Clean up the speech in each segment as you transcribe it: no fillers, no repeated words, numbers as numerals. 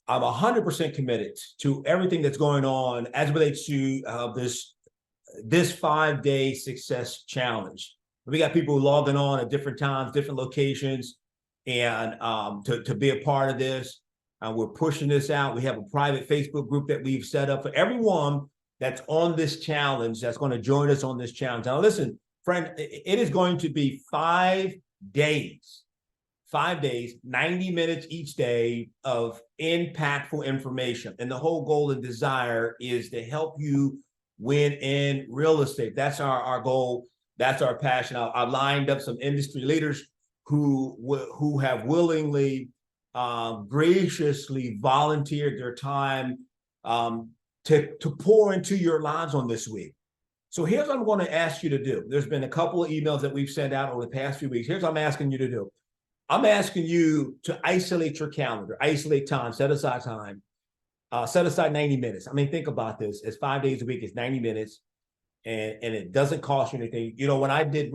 I'm 100% committed to everything that's going on as it relates to this 5-day success challenge. We got people logging on at different times, different locations, and to be a part of this. We're pushing this out. We have a private Facebook group that we've set up for everyone that's on this challenge, that's going to join us on this challenge. Now, listen, friend, it is going to be 5 days. 5 days, 90 minutes each day of impactful information. And the whole goal and desire is to help you win in real estate. That's our goal. That's our passion. I've lined up some industry leaders who have willingly, graciously volunteered their time to pour into your lives on this week. So here's what I'm going to ask you to do. There's been a couple of emails that we've sent out over the past few weeks. Here's what I'm asking you to do. I'm asking you to isolate your calendar, isolate time, set aside time, set aside 90 minutes. I mean, think about this. It's 5 days a week. It's 90 minutes, and it doesn't cost you anything. You know, when I did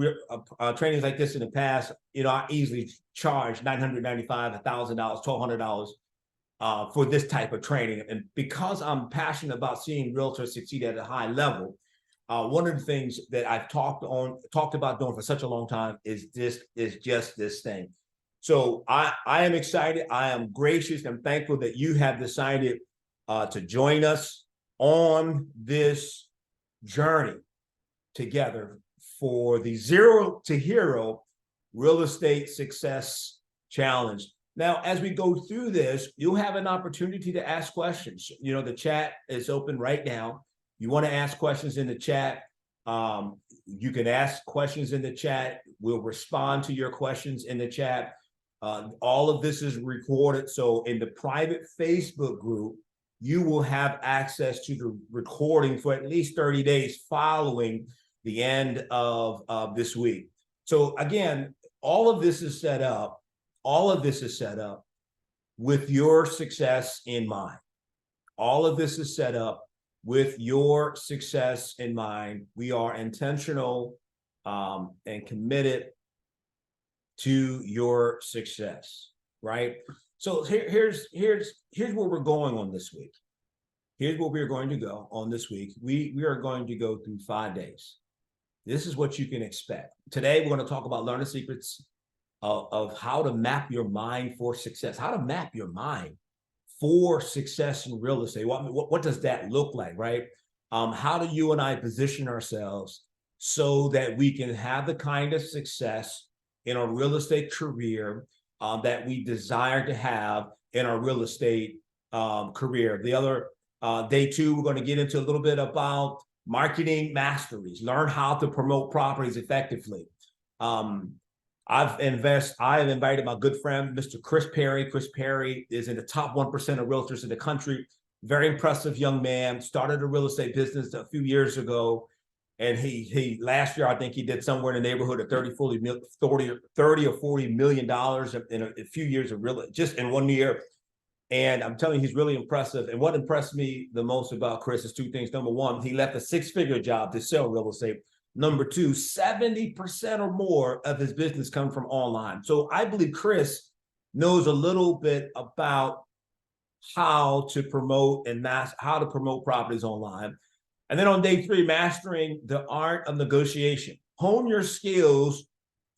trainings like this in the past, you know, I easily charged $995, $1,000, $1,200 for this type of training. And because I'm passionate about seeing realtors succeed at a high level, one of the things that I've talked about doing for such a long time is just this thing. So I am excited. I am gracious and thankful that you have decided to join us on this journey together for the Zero to Hero Real Estate Success Challenge. Now, as we go through this, you'll have an opportunity to ask questions. You know, the chat is open right now. You want to ask questions in the chat. You can ask questions in the chat. We'll respond to your questions in the chat. All of this is recorded. So in the private Facebook group, you will have access to the recording for at least 30 days following the end of this week. So again, all of this is set up. All of this is set up with your success in mind. All of this is set up with your success in mind. We are intentional and committed to your success, right? So here's where we're going on this week. Here's where we're going to go on this week. We are going to go through 5 days. This is what you can expect. Today, we're going to talk about learning secrets of how to map your mind for success, how to map your mind for success in real estate. What does that look like, right? How do you and I position ourselves so that we can have the kind of success in our real estate career that we desire to have in our real estate career. The other day 2, we're going to get into a little bit about marketing masteries, learn how to promote properties effectively. I have invited my good friend, Mr. Chris Perry. Chris Perry is in the top 1% of realtors in the country. Very impressive young man, started a real estate business a few years ago. And he last year, I think he did somewhere in the neighborhood of 30 or $40 million in a few years of real, just in 1 year. And I'm telling you, he's really impressive. And what impressed me the most about Chris is 2 things. Number 1, he left a 6-figure job to sell real estate. Number 2, 70% or more of his business comes from online. So I believe Chris knows a little bit about how to promote properties online. And then on day 3, mastering the art of negotiation. Hone your skills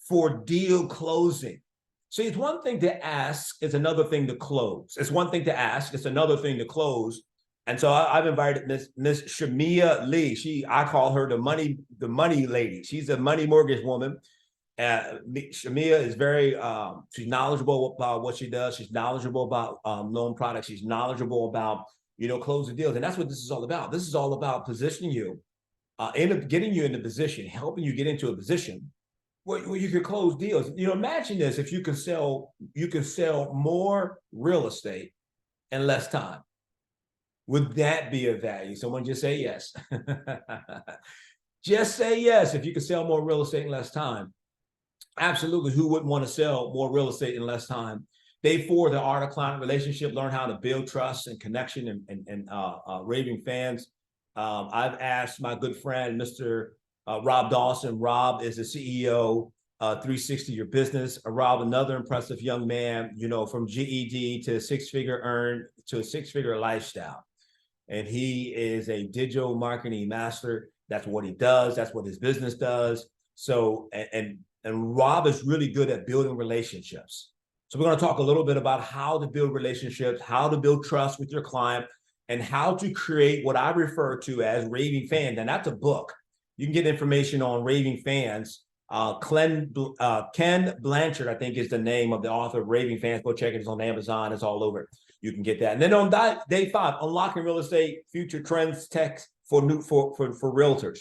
for deal closing. See, it's one thing to ask, it's another thing to close. It's one thing to ask, it's another thing to close. And so I've invited Miss Shamia Lee. I call her the money lady. She's a money mortgage woman. Shamia is very, she's knowledgeable about what she does. She's knowledgeable about loan products. She's knowledgeable about, closing deals. And that's what this is all about. This is all about positioning you, getting you in a position, helping you get into a position where you can close deals. Imagine this: if you can sell more real estate in less time. Would that be of value? Someone just say yes. Just say yes. If you can sell more real estate in less time. Absolutely. Who wouldn't want to sell more real estate in less time? Day 4, the art of client relationship, learn how to build trust and connection and raving fans. I've asked my good friend, Mr. Rob Dawson. Rob is the CEO 360 Your Business. Rob, another impressive young man, you know, from GED to six-figure earn to a six-figure lifestyle. And he is a digital marketing master. That's what he does. That's what his business does. So, and Rob is really good at building relationships. So we're going to talk a little bit about how to build relationships, how to build trust with your client, and how to create what I refer to as raving fans. And that's a book. You can get information on raving fans. Ken Blanchard, I think, is the name of the author of Raving Fans. Go check it. It's on Amazon. It's all over. You can get that. And then on day 5, unlocking real estate future trends, tech for realtors.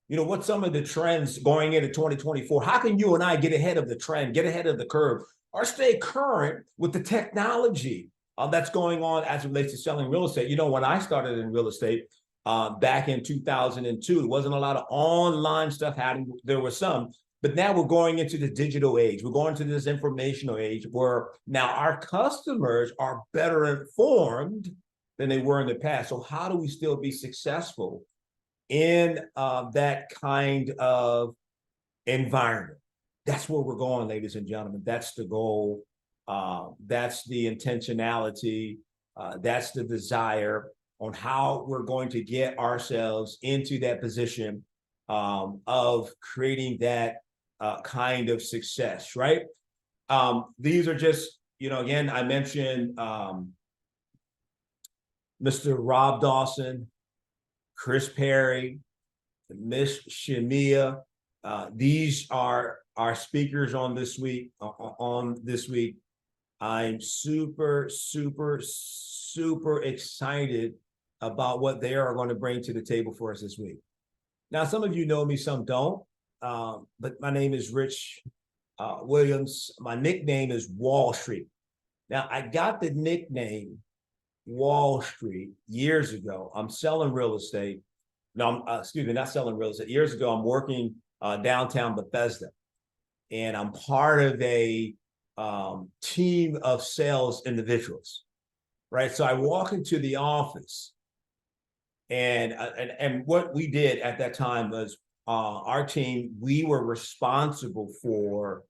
You know, what's some of the trends going into 2024? How can you and I get ahead of the trend, get ahead of the curve, or stay current with the technology that's going on as it relates to selling real estate? You know, when I started in real estate back in 2002, there wasn't a lot of online stuff happening. There was some, but now we're going into the digital age. We're going to this informational age where now our customers are better informed than they were in the past. So how do we still be successful in that kind of environment? That's where we're going, ladies and gentlemen. That's the goal. That's the intentionality. That's the desire on how we're going to get ourselves into that position of creating that kind of success, right? These are just, you know, again, I mentioned Mr. Rob Dawson, Chris Perry, Miss Shamia. These are our speakers on this week. I'm super, super, super excited about what they are going to bring to the table for us this week. Now, some of you know me, some don't, but my name is Rich Williams. My nickname is Wall Street. Now, I got the nickname Wall Street years ago. I'm selling real estate. No, excuse me, not selling real estate. Years ago, I'm working downtown Bethesda, and I'm part of a team of sales individuals, right? So I walk into the office, and what we did at that time was our team, we were responsible for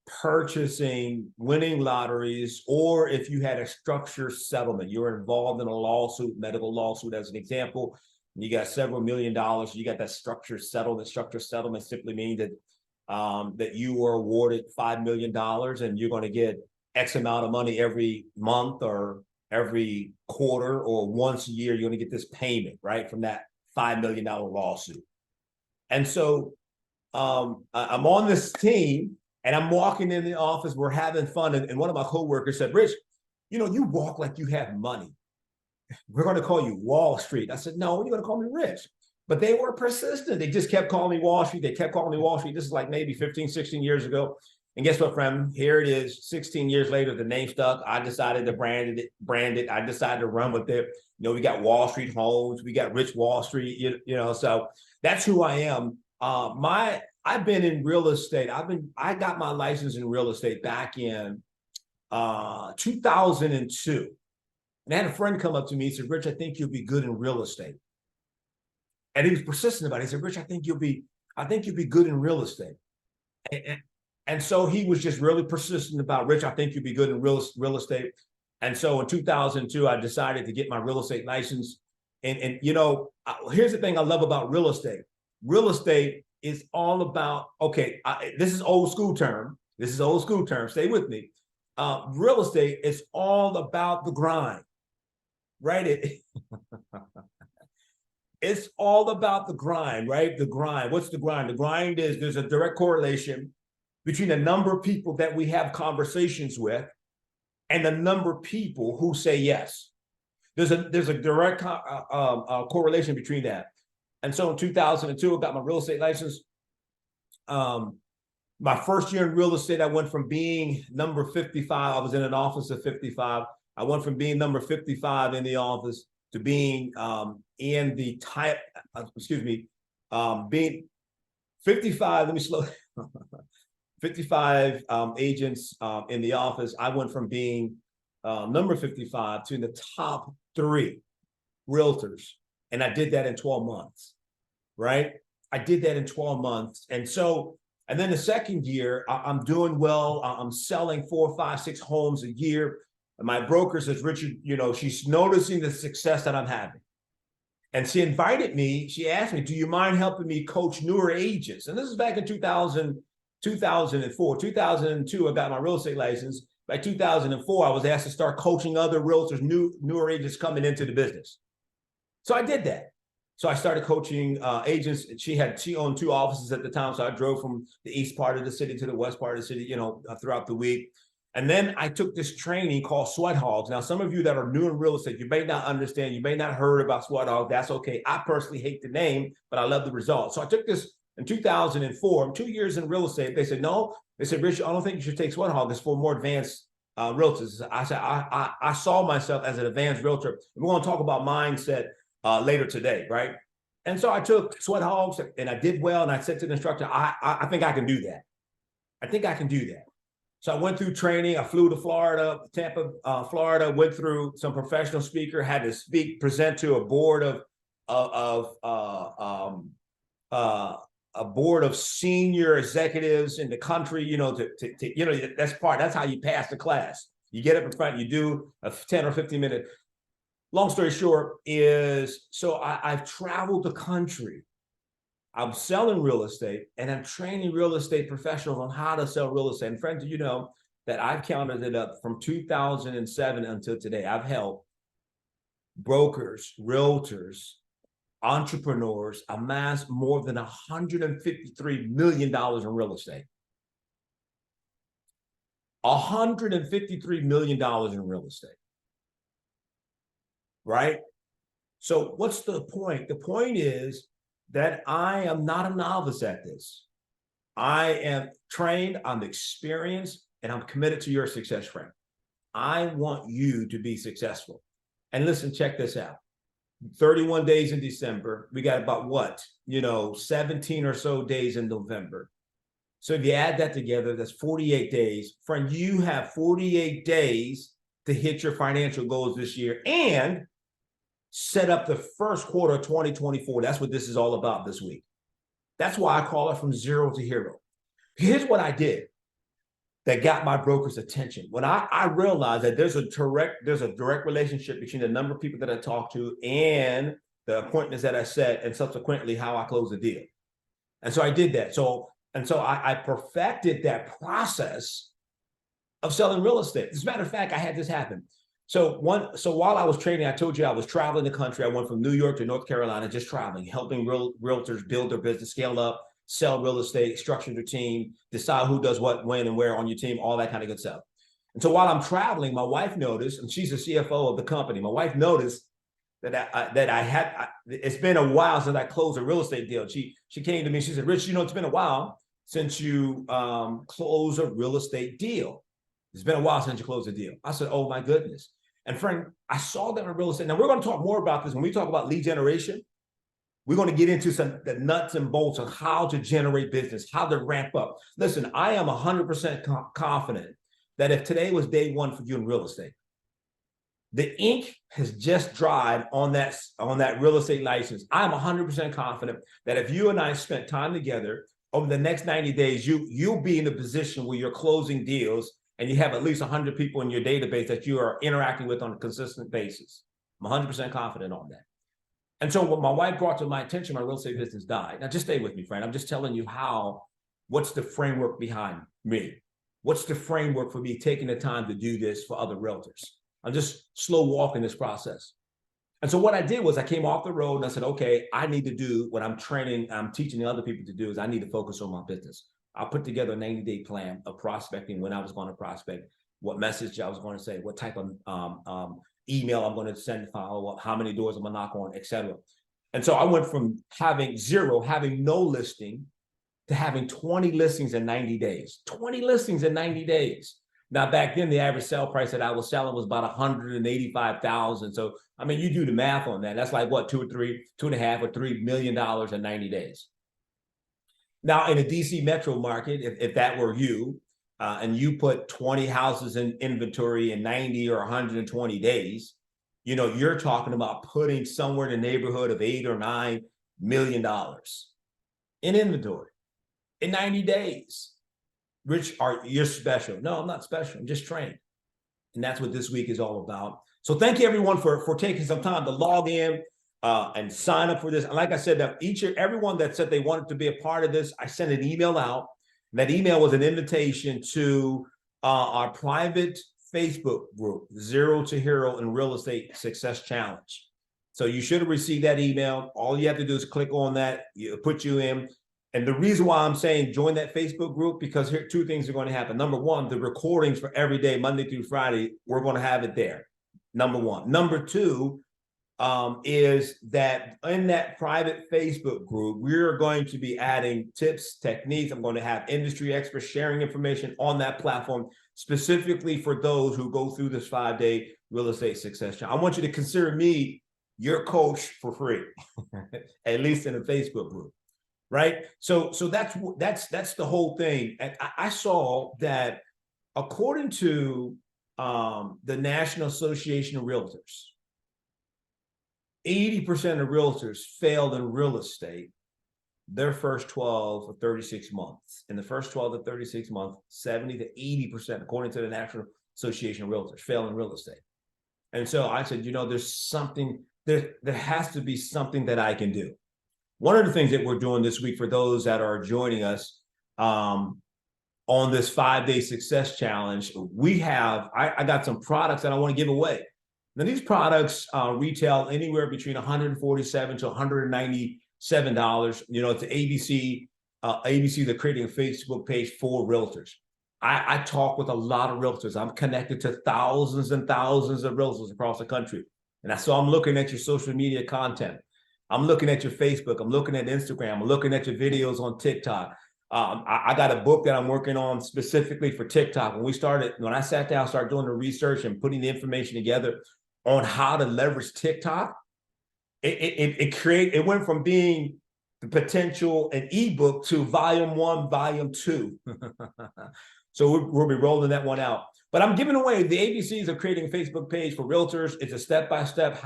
purchasing winning lotteries, or if you had a structured settlement, you were involved in a lawsuit, medical lawsuit as an example, and you got several $1 million, you got that structured settlement. Structured settlement simply means that that you were awarded $5 million and you're going to get X amount of money every month or every quarter or once a year. You're going to get this payment, right, from that $5 million lawsuit. And so I'm on this team and I'm walking in the office. We're having fun. And one of my coworkers said, Rich, you know, you walk like you have money. We're going to call you Wall Street. I said, no, you're going to call me Rich. But they were persistent. They just kept calling me Wall Street. They kept calling me Wall Street. This is like maybe 15, 16 years ago. And guess what, friend? Here it is, 16 years later, the name stuck. I decided to brand it. I decided to run with it. You know, we got Wall Street Homes. We got Rich Wall Street, you know, so that's who I am. I've been in real estate. I got my license in real estate back in 2002. And I had a friend come up to me and said, Rich, I think you'll be good in real estate. And he was persistent about it. He said, Rich, I think you'll be good in real estate. And so he was just really persistent about, Rich, I think you'll be good in real estate. And so in 2002, I decided to get my real estate license. And you know, here's the thing I love about real estate. Real estate is all about, okay, this is old school term. This is old school term. Stay with me. Real estate is all about the grind, right? It's all about the grind, right? The grind. What's the grind? The grind is there's a direct correlation between the number of people that we have conversations with and the number of people who say yes. There's a direct correlation between that. And so in 2002, I got my real estate license. My first year in real estate, I went from being number 55. I was in an office of 55. I went from being number 55 in the office to being in the type, being 55, let me slow 55 agents in the office. I went from being number 55 to the top 3 realtors. And I did that in 12 months, right? I did that in 12 months. And so And then the second year, I'm doing well. I'm selling 4, 5, 6 homes a year. And my broker says, Richard, she's noticing the success that I'm having. And she invited me, she asked me, do you mind helping me coach newer agents? And this is back in 2004, 2002, I got my real estate license. By 2004, I was asked to start coaching other realtors, newer agents coming into the business. So I did that. So I started coaching agents. She owned 2 offices at the time. So I drove from the east part of the city to the west part of the city, throughout the week. And then I took this training called Sweat Hogs. Now, some of you that are new in real estate, you may not understand, you may not heard about Sweat Hogs. That's okay. I personally hate the name, but I love the results. So I took this in 2004, 2 years in real estate. They said, no. They said, Richard, I don't think you should take Sweat Hogs. It's for more advanced realtors. I said, I saw myself as an advanced realtor. We're going to talk about mindset later today, right? And so I took Sweat Hogs and I did well. And I said to the instructor, I think I can do that. I think I can do that. So I went through training. I flew to Florida, Tampa, Florida, went through some professional speaker, had to present to a board of senior executives in the country, that's how you pass the class. You get up in front, you do a 10 or 15 minute. Long story short is, so I've traveled the country. I'm selling real estate and I'm training real estate professionals on how to sell real estate. And friends, you know that I've counted it up from 2007 until today. I've helped brokers, realtors, entrepreneurs amass more than $153 million in real estate. $153 million in real estate. Right? So what's the point? The point is that I am not a novice at this. I am trained, I'm experienced, and I'm committed to your success, friend. I want you to be successful. And listen, check this out. 31 days in December. We got about 17 or so days in November. So if you add that together, that's 48 days. Friend, you have 48 days to hit your financial goals this year and set up the first quarter of 2024. That's what this is all about this week. That's why I call it from zero to hero. Here's what I did that got my broker's attention. When I realized that there's a direct relationship between the number of people that I talk to and the appointments that I set, and subsequently how I close the deal. And so I did that. So I perfected that process of selling real estate. As a matter of fact, I had this happen. So while I was training, I told you I was traveling the country. I went from New York to North Carolina, just traveling, helping realtors build their business, scale up, sell real estate, structure their team, decide who does what, when, and where on your team, all that kind of good stuff. And so while I'm traveling, my wife noticed, and she's the CFO of the company. My wife noticed that it's been a while since I closed a real estate deal. She came to me, she said, Rich, it's been a while since you closed a real estate deal. It's been a while since you closed a deal. I said, oh my goodness. And friend, I saw that in real estate. Now we're going to talk more about this when we talk about lead generation. We're going to get into the nuts and bolts of how to generate business, how to ramp up. Listen, I am 100% confident that if today was day one for you in real estate, the ink has just dried on that real estate license. I'm 100% confident that if you and I spent time together over the next 90 days, you'll be in a position where you're closing deals and you have at least 100 people in your database that you are interacting with on a consistent basis. I'm 100% confident on that. And so what my wife brought to my attention, my real estate business died. Now just stay with me, friend. I'm just telling you what's the framework behind me? What's the framework for me taking the time to do this for other realtors? I'm just slow walking this process. And so what I did was I came off the road and I said, okay, I need to do what I'm teaching the other people to do is I need to focus on my business. I put together a 90-day plan of prospecting, when I was going to prospect, what message I was going to say, what type of email I'm going to send, follow up, how many doors I'm going to knock on, etc. And so I went from having no listing, to having 20 listings in 90 days. 20 listings in 90 days. Now, back then, the average sale price that I was selling was about $185,000. So, I mean, you do the math on that. That's like what, $2.5 or $3 million in 90 days. Now, in a DC metro market, if that were you, and you put 20 houses in inventory in 90 or 120 days, you're talking about putting somewhere in the neighborhood of $8 or $9 million in inventory. in 90 days. Rich, you're special. No, I'm not special. I'm just trained. And that's what this week is all about. So thank you everyone for taking some time to log in and sign up for this. And like I said, that everyone that said they wanted to be a part of this, I sent an email out. That email was an invitation to our private Facebook group, Zero to Hero in Real Estate Success Challenge. So you should have received that email. All you have to do is click on that, put you in. And the reason why I'm saying join that Facebook group, because here two things are going to happen. Number one, the recordings for every day, Monday through Friday, we're going to have it there. Number one. Number two is that in that private Facebook group, we're going to be adding tips, techniques. I'm going to have industry experts sharing information on that platform, specifically for those who go through this 5-day real estate success challenge. I want you to consider me your coach for free, at least in the Facebook group. Right. So that's the whole thing. And I saw that according to the National Association of Realtors, 80% of realtors failed in real estate their first 12 or 36 months. In the first 12 to 36 months, 70 to 80%, according to the National Association of Realtors, fail in real estate. And so I said, there's something, there has to be something that I can do. One of the things that we're doing this week for those that are joining us on this 5-day success challenge, I got some products that I want to give away. Now, these products retail anywhere between $147 to $197. It's ABC. ABC, they're creating a Facebook page for realtors. I talk with a lot of realtors. I'm connected to thousands and thousands of realtors across the country. And so I'm looking at your social media content. I'm looking at your Facebook. I'm looking at Instagram. I'm looking at your videos on TikTok. I got a book that I'm working on specifically for TikTok. When I sat down, started doing the research and putting the information together on how to leverage TikTok, it went from being the potential an ebook to volume 1, volume 2. So we'll be rolling that one out. But I'm giving away the ABCs of creating a Facebook page for realtors. It's a step-by-step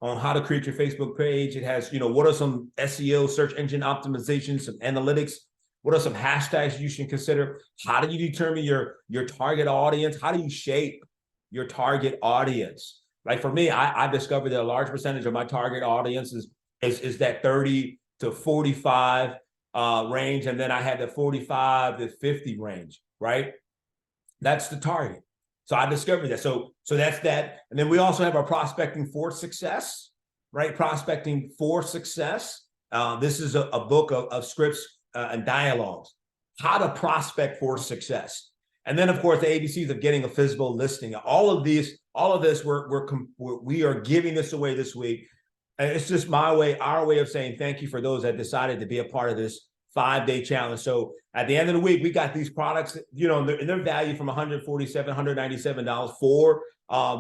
on how to create your Facebook page. It has, what are some SEO, search engine optimization, some analytics, what are some hashtags you should consider? How do you determine your target audience? How do you shape your target audience? Like for me, I discovered that a large percentage of my target audience is that 30 to 45 range. And then I had the 45 to 50 range, right? That's the target. So I discovered that. So that's that. And then we also have our prospecting for success, right? Prospecting for success. This is a book of scripts and dialogues, how to prospect for success. And then, of course, the ABCs of getting a physical listing. All of this, we are giving this away this week. And it's just our way of saying thank you for those that decided to be a part of this 5-day challenge. So at the end of the week, we got these products, they're valued from $147, $197 for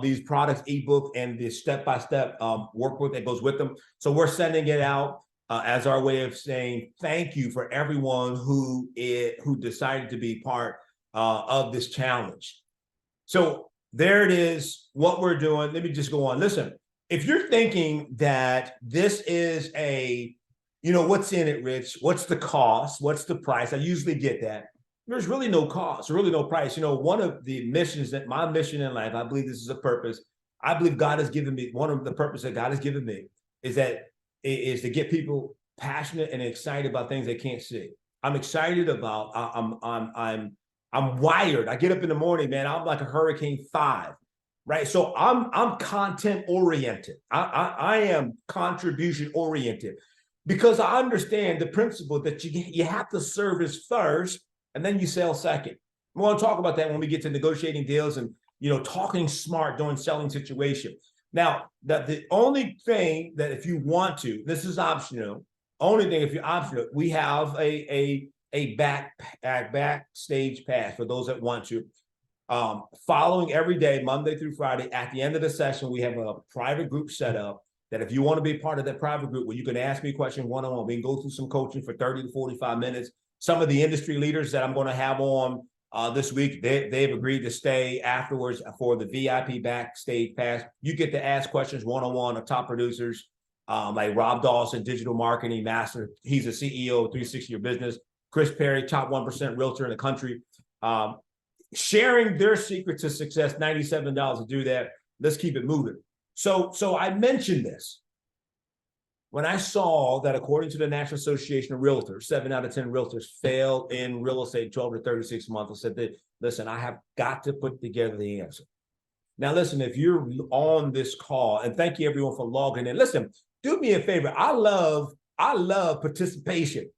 these products, ebook, and the step-by-step workbook that goes with them. So we're sending it out as our way of saying thank you for everyone who decided to be part of this challenge. So there it is, what we're doing. Let me just go on. Listen, if you're thinking that this is what's in it, Rich? What's the cost? What's the price? I usually get that. There's really no cost, really no price. One of the missions my mission in life, I believe this is a purpose. I believe God has given me, one of the purposes that God has given me is to get people passionate and excited about things they can't see. I'm excited about, I'm wired. I get up in the morning, man, I'm like a Hurricane 5. Right. So I'm content oriented. I am contribution oriented. Because I understand the principle that you have to service first and then you sell second. We want to talk about that when we get to negotiating deals and, talking smart during selling situation. Now, the only thing that if you want to, this is optional, only thing if you're optional, we have a backstage pass for those that want to. Following every day, Monday through Friday, at the end of the session, we have a private group set up that if you want to be part of that private group where you can ask me questions one-on-one, we can go through some coaching for 30 to 45 minutes. Some of the industry leaders that I'm going to have on this week, they've agreed to stay afterwards for the VIP backstage pass. You get to ask questions one-on-one of top producers like Rob Dawson, digital marketing master. He's a CEO of 360 Your Business. Chris Perry, top 1% realtor in the country, sharing their secret to success, $97 to do that. Let's keep it moving. So I mentioned this. When I saw that according to the National Association of Realtors, 7 out of 10 realtors fail in real estate 12 to 36 months, I said, that, listen, I have got to put together the answer. Now, listen, if you're on this call, and thank you everyone for logging in. Listen, do me a favor. I love participation.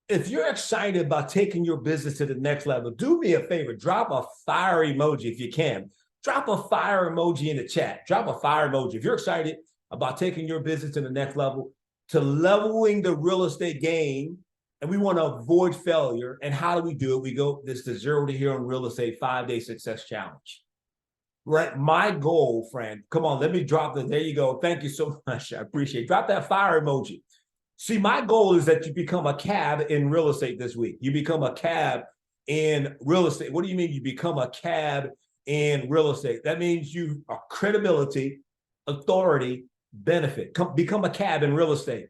If you're excited about taking your business to the next level, do me a favor. Drop a fire emoji if you can. Drop a fire emoji in the chat. Drop a fire emoji. If you're excited about taking your business to the next level, to leveling the real estate game, and we want to avoid failure. And how do we do it? We go this to 0 to hero in real estate 5-day success challenge. Right? My goal, friend, come on, let me drop it. There you go. Thank you so much. I appreciate it. Drop that fire emoji. See, my goal is that you become a cab in real estate this week. You become a cab in real estate. What do you mean you become a cab in real estate? That means you are credibility, authority, benefit. Become a cab in real estate.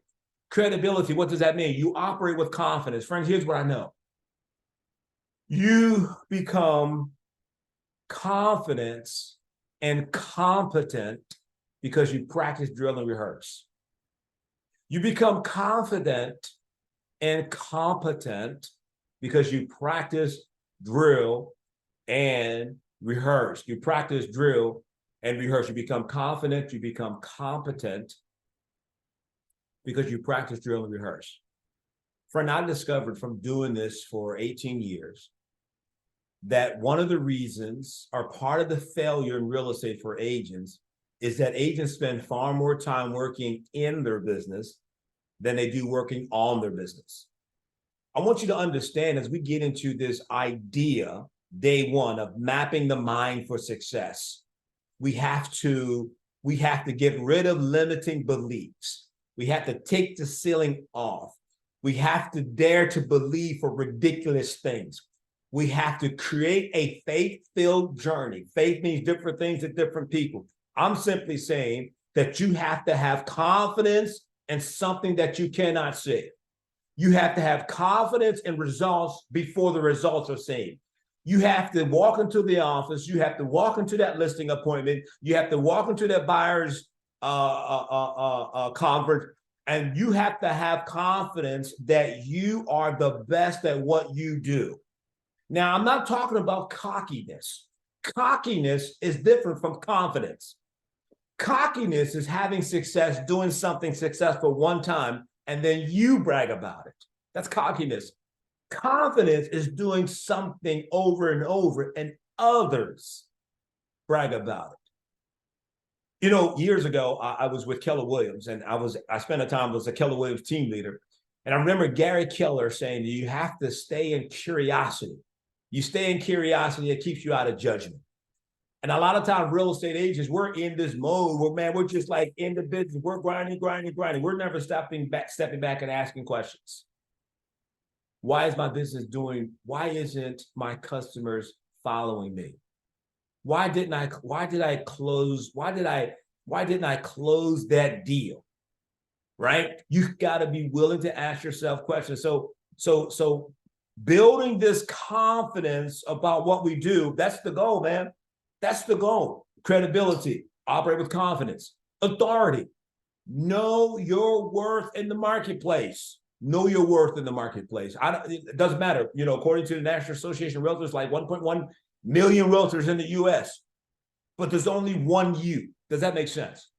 Credibility, what does that mean? You operate with confidence. Friends, here's what I know. You become confident and competent because you practice, drill, and rehearse. You become confident and competent because you practice, drill, and rehearse. You practice, drill, and rehearse. You become confident, you become competent because you practice, drill, and rehearse. Friend, I discovered from doing this for 18 years that one of the reasons or part of the failure in real estate for agents is that agents spend far more time working in their business than they do working on their business. I want you to understand as we get into this idea, day one, of mapping the mind for success, we have to get rid of limiting beliefs. We have to take the ceiling off. We have to dare to believe for ridiculous things. We have to create a faith-filled journey. Faith means different things to different people. I'm simply saying that you have to have confidence in something that you cannot see. You have to have confidence in results before the results are seen. You have to walk into the office. You have to walk into that listing appointment. You have to walk into that buyer's conference, and you have to have confidence that you are the best at what you do. Now, I'm not talking about cockiness. Cockiness is different from confidence. Cockiness is having success, doing something successful one time, and then you brag about it. That's cockiness. Confidence is doing something over and over, and others brag about it. You know, years ago, I was with Keller Williams, and I spent a time as a Keller Williams team leader. And I remember Gary Keller saying, you have to stay in curiosity. You stay in curiosity, it keeps you out of judgment. And a lot of times, real estate agents, we're in this mode where, man, we're just like in the business. We're grinding. We're never stepping back and asking questions. Why is my business doing? Why isn't my customers following me? Why didn't I close that deal? Right? You've got to be willing to ask yourself questions. So building this confidence about what we do, that's the goal, man. That's the goal. Credibility, operate with confidence. Authority, know your worth in the marketplace. Know your worth in the marketplace. It doesn't matter. You know, according to the National Association of Realtors, like 1.1 million realtors in the US, but there's only one you. Does that make sense?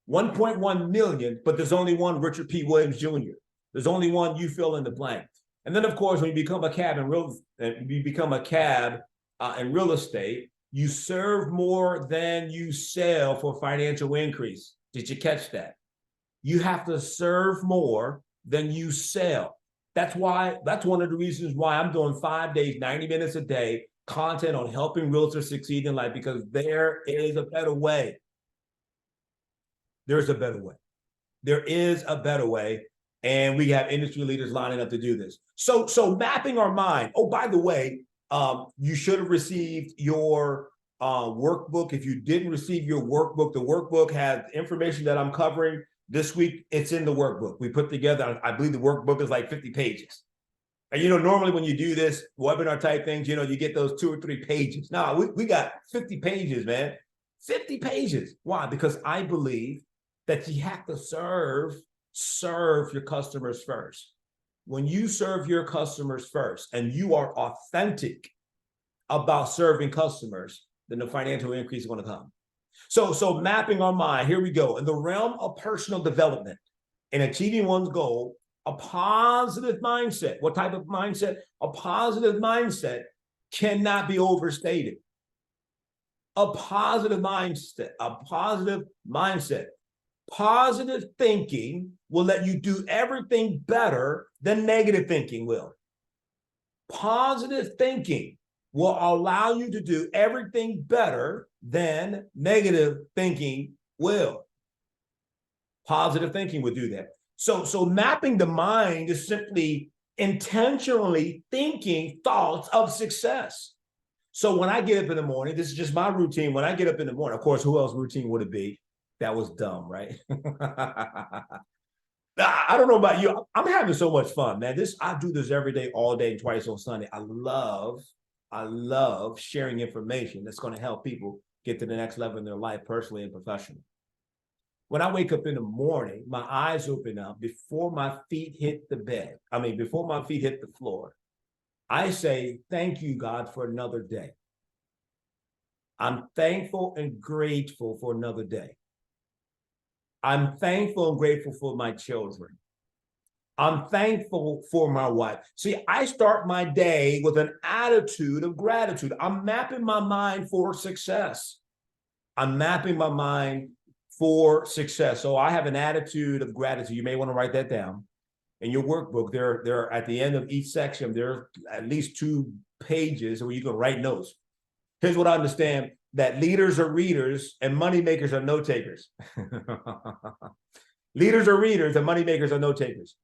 1.1 million, but there's only one Richard P. Williams Jr. There's only one you fill in the blank. And then, of course, when you become a cab in real estate, you serve more than you sell for financial increase. Did you catch that? You have to serve more than you sell. That's one of the reasons why I'm doing 5 days, 90 minutes a day, content on helping realtors succeed in life, because there is a better way. There's a better way. There is a better way. And we have industry leaders lining up to do this. So mapping our mind. Oh, by the way, you should have received your workbook. If you didn't receive your workbook, the workbook has information that I'm covering this week. It's in the workbook. We put together, I believe the workbook is like 50 pages. And, normally when you do this webinar type things, you get those 2 or 3 pages. Now we got 50 pages, man. 50 pages. Why? Because I believe that you have to serve your customers first. When you serve your customers first and you are authentic about serving customers, then the financial increase is going to come. So mapping our mind, here we go. In the realm of personal development and achieving one's goal, a positive mindset. What type of mindset? A positive mindset cannot be overstated. A positive mindset, Positive thinking will let you do everything better than negative thinking will. Positive thinking will allow you to do everything better than negative thinking will. Positive thinking will do that. So mapping the mind is simply intentionally thinking thoughts of success. So when I get up in the morning, this is just my routine. When I get up in the morning, of course, who else's routine would it be? That was dumb, right? I don't know about you. I'm having so much fun, man. I do this every day, all day, and twice on Sunday. I love sharing information that's going to help people get to the next level in their life, personally and professionally. When I wake up in the morning, my eyes open up before my feet hit the bed. Before my feet hit the floor. I say, thank you, God, for another day. I'm thankful and grateful for another day. I'm thankful and grateful for my children. I'm thankful for my wife. See, I start my day with an attitude of gratitude. I'm mapping my mind for success. I'm mapping my mind for success. So I have an attitude of gratitude. You may want to write that down. In your workbook, there at the end of each section, there are at least 2 pages where you can write notes. Here's what I understand, that leaders are readers and money makers are note takers. Leaders are readers and money makers are note takers.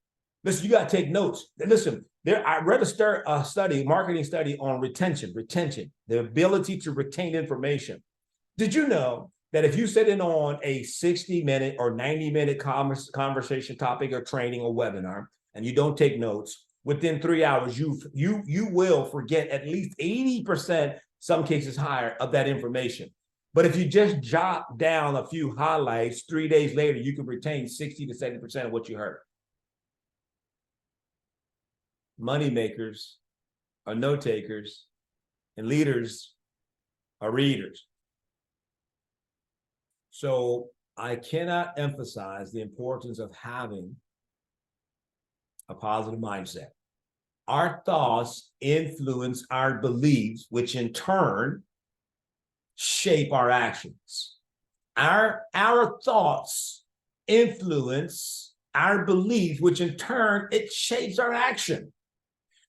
Listen, you got to take notes. Listen, I read a marketing study on retention, the ability to retain information. Did you know that if you sit in on a 60-minute or 90-minute conversation topic or training or webinar, and you don't take notes, within 3 hours, you will forget at least 80%, some cases higher, of that information. But if you just jot down a few highlights, 3 days later, you can retain 60 to 70% of what you heard. Money makers are note takers, and leaders are readers. So I cannot emphasize the importance of having a positive mindset. Our thoughts influence our beliefs, which in turn shape our actions. Our thoughts influence our beliefs, which in turn, it shapes our action.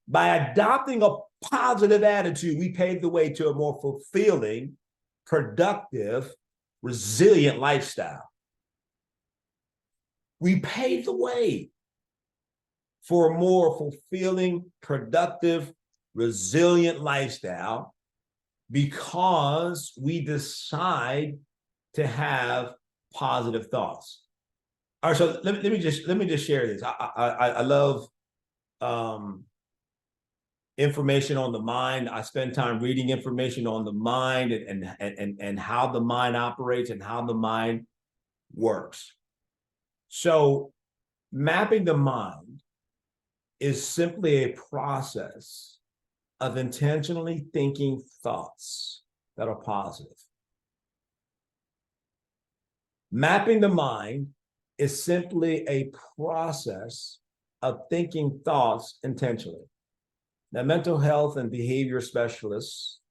By adopting a positive attitude, we pave the way to a more fulfilling, productive, resilient lifestyle. We pave the way for a more fulfilling, productive, resilient lifestyle because we decide to have positive thoughts. All right, so let me just share this. I love information on the mind. I spend time reading information on the mind and how the mind operates and how the mind works. So mapping the mind is simply a process of intentionally thinking thoughts that are positive. Mapping the mind is simply a process of thinking thoughts intentionally. Now, mental health and behavior specialists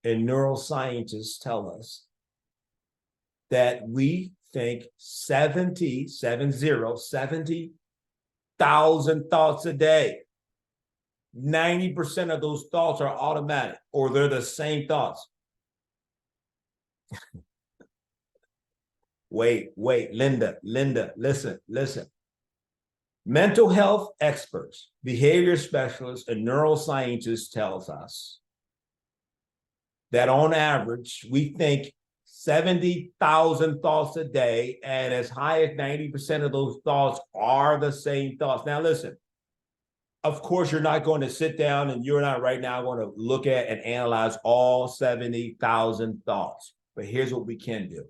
and neuroscientists tell us that we think 70,000 thoughts a day. 90% of those thoughts are automatic, or they're the same thoughts. Wait, Linda, listen. Mental health experts, behavior specialists, and neuroscientists tells us that on average, we think 70,000 thoughts a day, and as high as 90% of those thoughts are the same thoughts. Now listen, Of course, you're not going to sit down and you're not right now going to look at and analyze all 70,000 thoughts. But here's what we can do.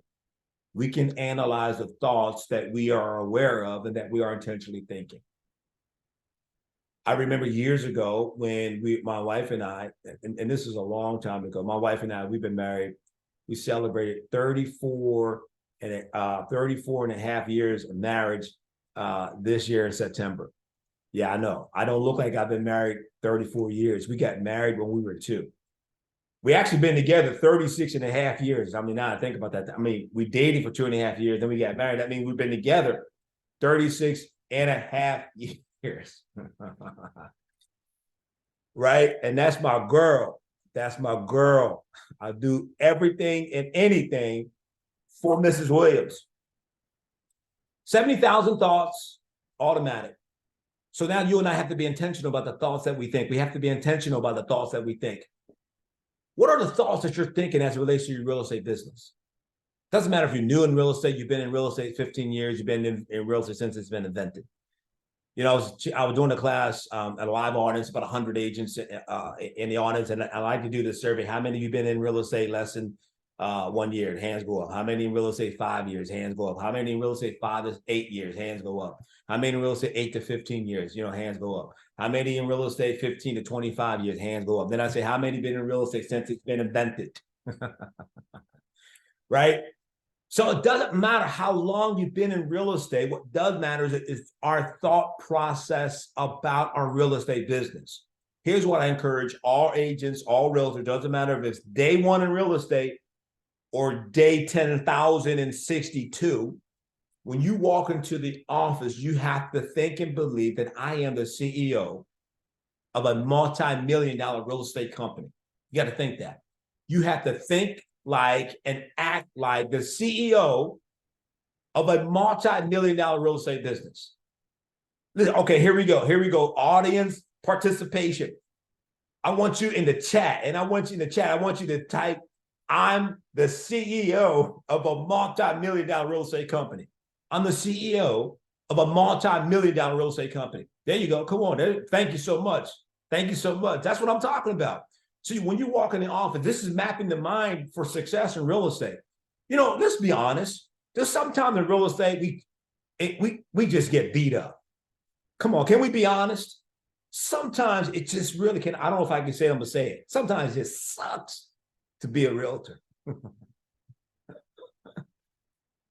We can analyze the thoughts that we are aware of and that we are intentionally thinking. I remember years ago when my wife and I, and this is a long time ago, my wife and I, we've been married. We celebrated 34 and a half years of marriage this year in September. Yeah, I know. I don't look like I've been married 34 years. We got married when we were 2. We actually been together 36 and a half years. I mean, now I think about that. I mean, we dated for 2.5 years, then we got married. I mean, we've been together 36 and a half years. Right? And that's my girl. That's my girl. I do everything and anything for Mrs. Williams. 70,000 thoughts, automatic. So now you and I have to be intentional about the thoughts that we think. We have to be intentional about the thoughts that we think. What are the thoughts that you're thinking as it relates to your real estate business? Doesn't matter if you're new in real estate, you've been in real estate 15 years, you've been in real estate since it's been invented. You know, I was doing a class at a live audience, about 100 agents in the audience, and I like to do this survey. How many of you been in real estate less than 1 year? Hands go up. How many in real estate 5 years? Hands go up. How many in real estate 5 to 8 years? Hands go up. How many in real estate 8 to 15 years? You know, hands go up. How many in real estate 15 to 25 years? Hands go up. Then I say, how many been in real estate since it's been invented? Right? So it doesn't matter how long you've been in real estate. What does matter is our thought process about our real estate business. Here's what I encourage all agents, all realtors, doesn't matter if it's day 1 in real estate or day 10,062. When you walk into the office, you have to think and believe that I am the CEO of a multi-million-dollar real estate company. You got to think that. You have to think like and act like the CEO of a multi-million-dollar real estate business. Okay, here we go. Here we go. Audience participation. I want you in the chat, and I want you to type, I'm the CEO of a multi-million-dollar real estate company. I'm the CEO of a multi-million-dollar real estate company. There you go. Come on. Thank you so much. Thank you so much. That's what I'm talking about. See, when you walk in the office, this is mapping the mind for success in real estate. You know, let's be honest. There's sometimes in real estate, we just get beat up. Come on, can we be honest? Sometimes it just really can. I don't know if I can say it, I'm gonna say it. Sometimes it sucks to be a realtor.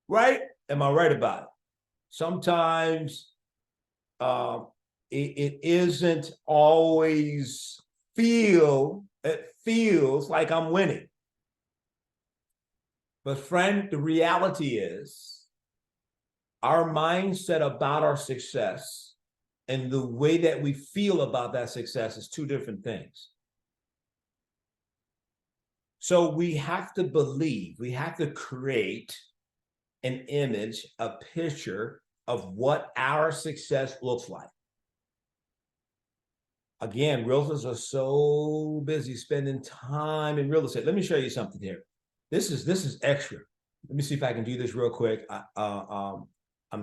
Right? Am I right about it? Sometimes it isn't always it feels like I'm winning. But friend, the reality is our mindset about our success and the way that we feel about that success is 2 different things. So we have to believe, we have to create an image, a picture of what our success looks like. Again, realtors are so busy spending time in real estate. Let me show you something here. This is extra. Let me see if I can do this real quick. I'm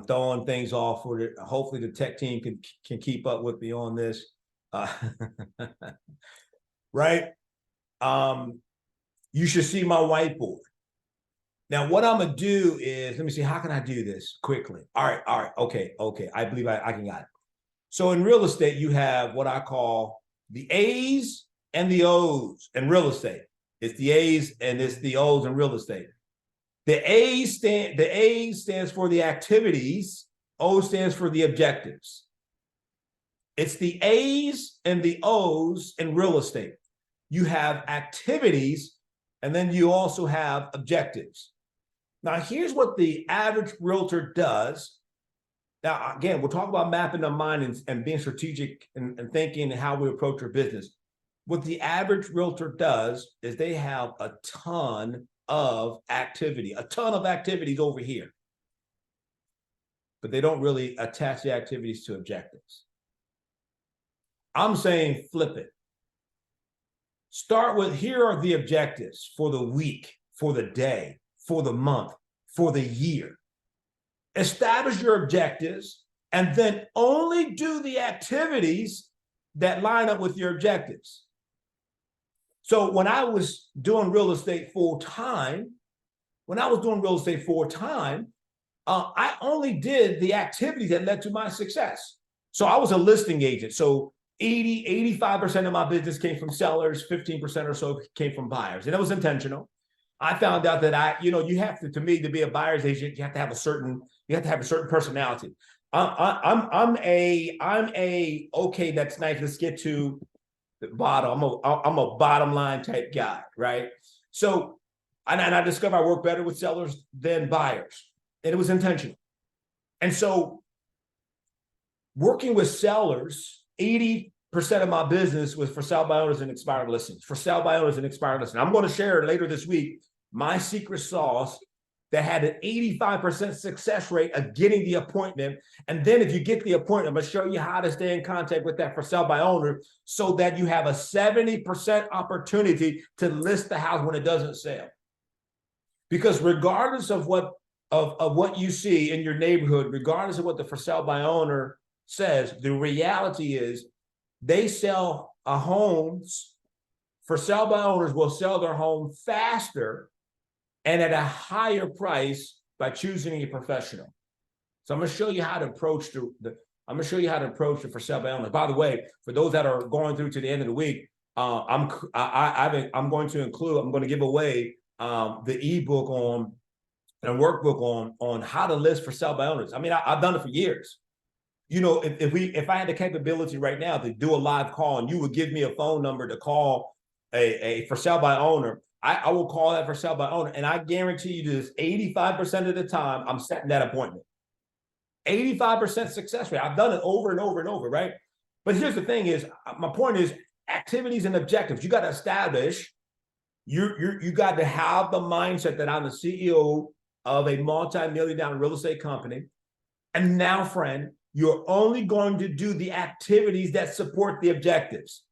throwing things off for it. Hopefully the tech team can keep up with me on this. Right? You should see my whiteboard. Now, what I'm gonna do is, let me see, how can I do this quickly? All right, okay. I believe I can got it. So in real estate, you have what I call the A's and the O's in real estate. It's the A's and it's the O's in real estate. The A stands for the activities, O stands for the objectives. It's the A's and the O's in real estate. You have activities, and then you also have objectives. Now, here's what the average realtor does. Now, again, we'll talk about mapping the mind and being strategic and thinking and how we approach our business. What the average realtor does is they have a ton of activity, a ton of activities over here, but they don't really attach the activities to objectives. I'm saying flip it. Start with, here are the objectives for the week, for the day, for the month, for the year. Establish your objectives and then only do the activities that line up with your objectives. So when I was doing real estate full time, I only did the activities that led to my success. So I was a listing agent. So 85% of my business came from sellers, 15% or so came from buyers. And it was intentional. I found out that you have to me, to be a buyer's agent, you have to have a certain personality. Okay, that's nice. Let's get to the bottom. I'm a bottom line type guy, right? So, and I discovered I work better with sellers than buyers, and it was intentional. And so, working with sellers, 80% of my business was for sale by owners and expired listings. I'm going to share later this week my secret sauce that had an 85% success rate of getting the appointment. And then if you get the appointment, I'm going to show you how to stay in contact with that for sale by owner so that you have a 70% opportunity to list the house when it doesn't sell. Because regardless of what you see in your neighborhood, regardless of what the for sale by owner says, the reality is they sell homes. For sale by owners will sell their home faster and at a higher price by choosing a professional. So I'm going to show you how to approach the for sale by owner. By the way, for those that are going through to the end of the week, I'm going to give away the ebook and workbook on how to list for sale by owners. I mean, I've done it for years. You know, if I had the capability right now to do a live call and you would give me a phone number to call a for sale by owner, I will call that for sale by owner, and I guarantee you this: 85% of the time I'm setting that appointment. 85% success rate. I've done it over and over and over, right? But here's the thing: my point is activities and objectives. You got to establish. You got to have the mindset that I'm the CEO of a multi-million-dollar real estate company, and now, friend, you're only going to do the activities that support the objectives.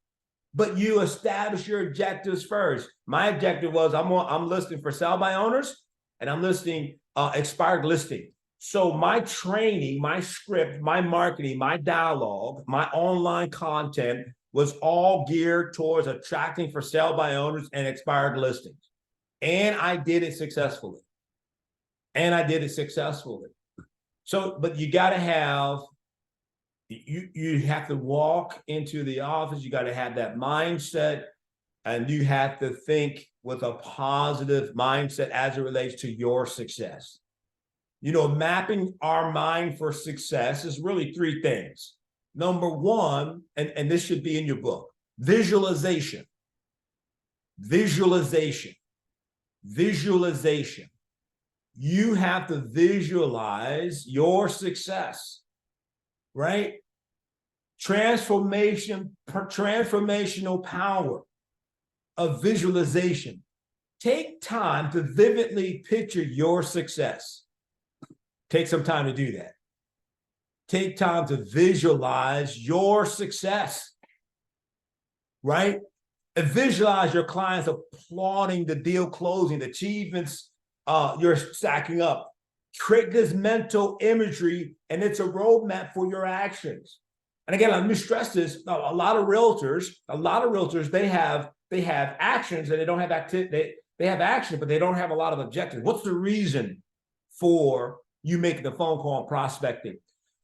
But you establish your objectives first. My objective was I'm listing for sale by owners, and I'm listing expired listing. So my training, my script, my marketing, my dialogue, my online content was all geared towards attracting for sale by owners and expired listings. And I did it successfully. So, but you got to have, you have to walk into the office. You got to have that mindset, and you have to think with a positive mindset as it relates to your success. You know, mapping our mind for success is really three things. Number one, and this should be in your book, visualization. You have to visualize your success, right? Transformational power of visualization. Take time to vividly picture your success. Take some time to do that. Take time to visualize your success, right? And visualize your clients applauding the deal closing, the achievements you're stacking up. Create this mental imagery, and it's a roadmap for your actions. And again, let me stress this: a lot of realtors, they have actions and they don't have activity. They have action, but they don't have a lot of objectives. What's the reason for you making the phone call and prospecting?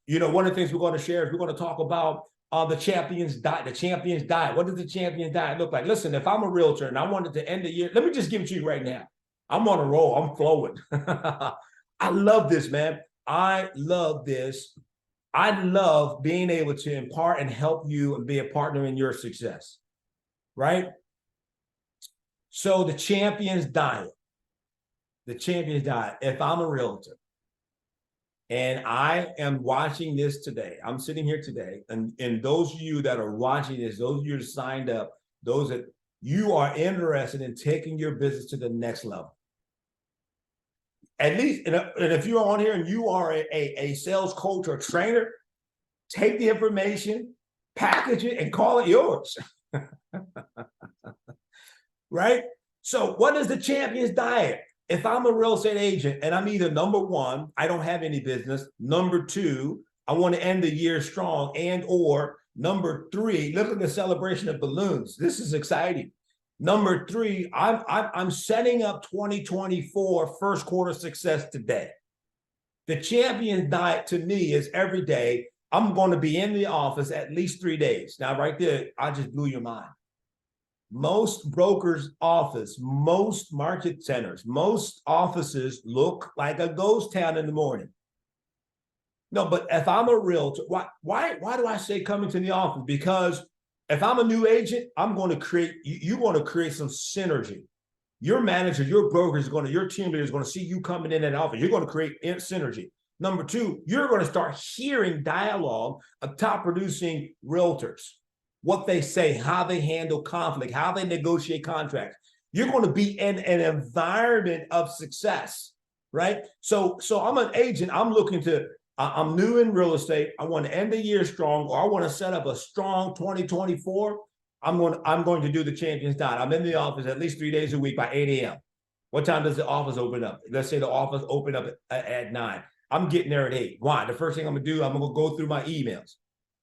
You know, one of the things we're going to share is we're going to talk about the champion's diet. The champion's diet. What does the champion's diet look like? Listen, if I'm a realtor and I wanted to end the year, let me just give it to you right now. I'm on a roll. I'm flowing. I love this, man. I love this. I love being able to impart and help you and be a partner in your success, right? So the champion's diet. If I'm a realtor and I am watching this today, I'm sitting here today, and those of you that are watching this, those of you that signed up, those that you are interested in taking your business to the next level. At least, and if you're on here and you are a sales coach or trainer, take the information, package it, and call it yours. Right? So what is the champion's diet? If I'm a real estate agent and I'm either number one, I don't have any business. Number two, I want to end the year strong, and or Number three, look at the celebration of balloons. This is exciting. Number three, I'm setting up 2024 first quarter success today. The champion diet to me is every day I'm going to be in the office at least 3 days. Now, right there, I just blew your mind. Most brokers' office, most market centers, most offices look like a ghost town in the morning. No, but if I'm a realtor, why do I say coming to the office? Because if I'm a new agent, I'm going to create, you're going to create some synergy. Your manager, your broker is going to, your team leader is going to see you coming in that office. You're going to create synergy. Number two, you're going to start hearing dialogue of top producing realtors, what they say, how they handle conflict, how they negotiate contracts. You're going to be in an environment of success, right? So I'm an agent. I'm new in real estate. I want to end the year strong, or I want to set up a strong 2024. I'm going to do the champions diet. I'm in the office at least 3 days a week by 8 a.m. What time does the office open up? Let's say the office open up at 9. I'm getting there at 8. Why? The first thing I'm going to do, I'm going to go through my emails.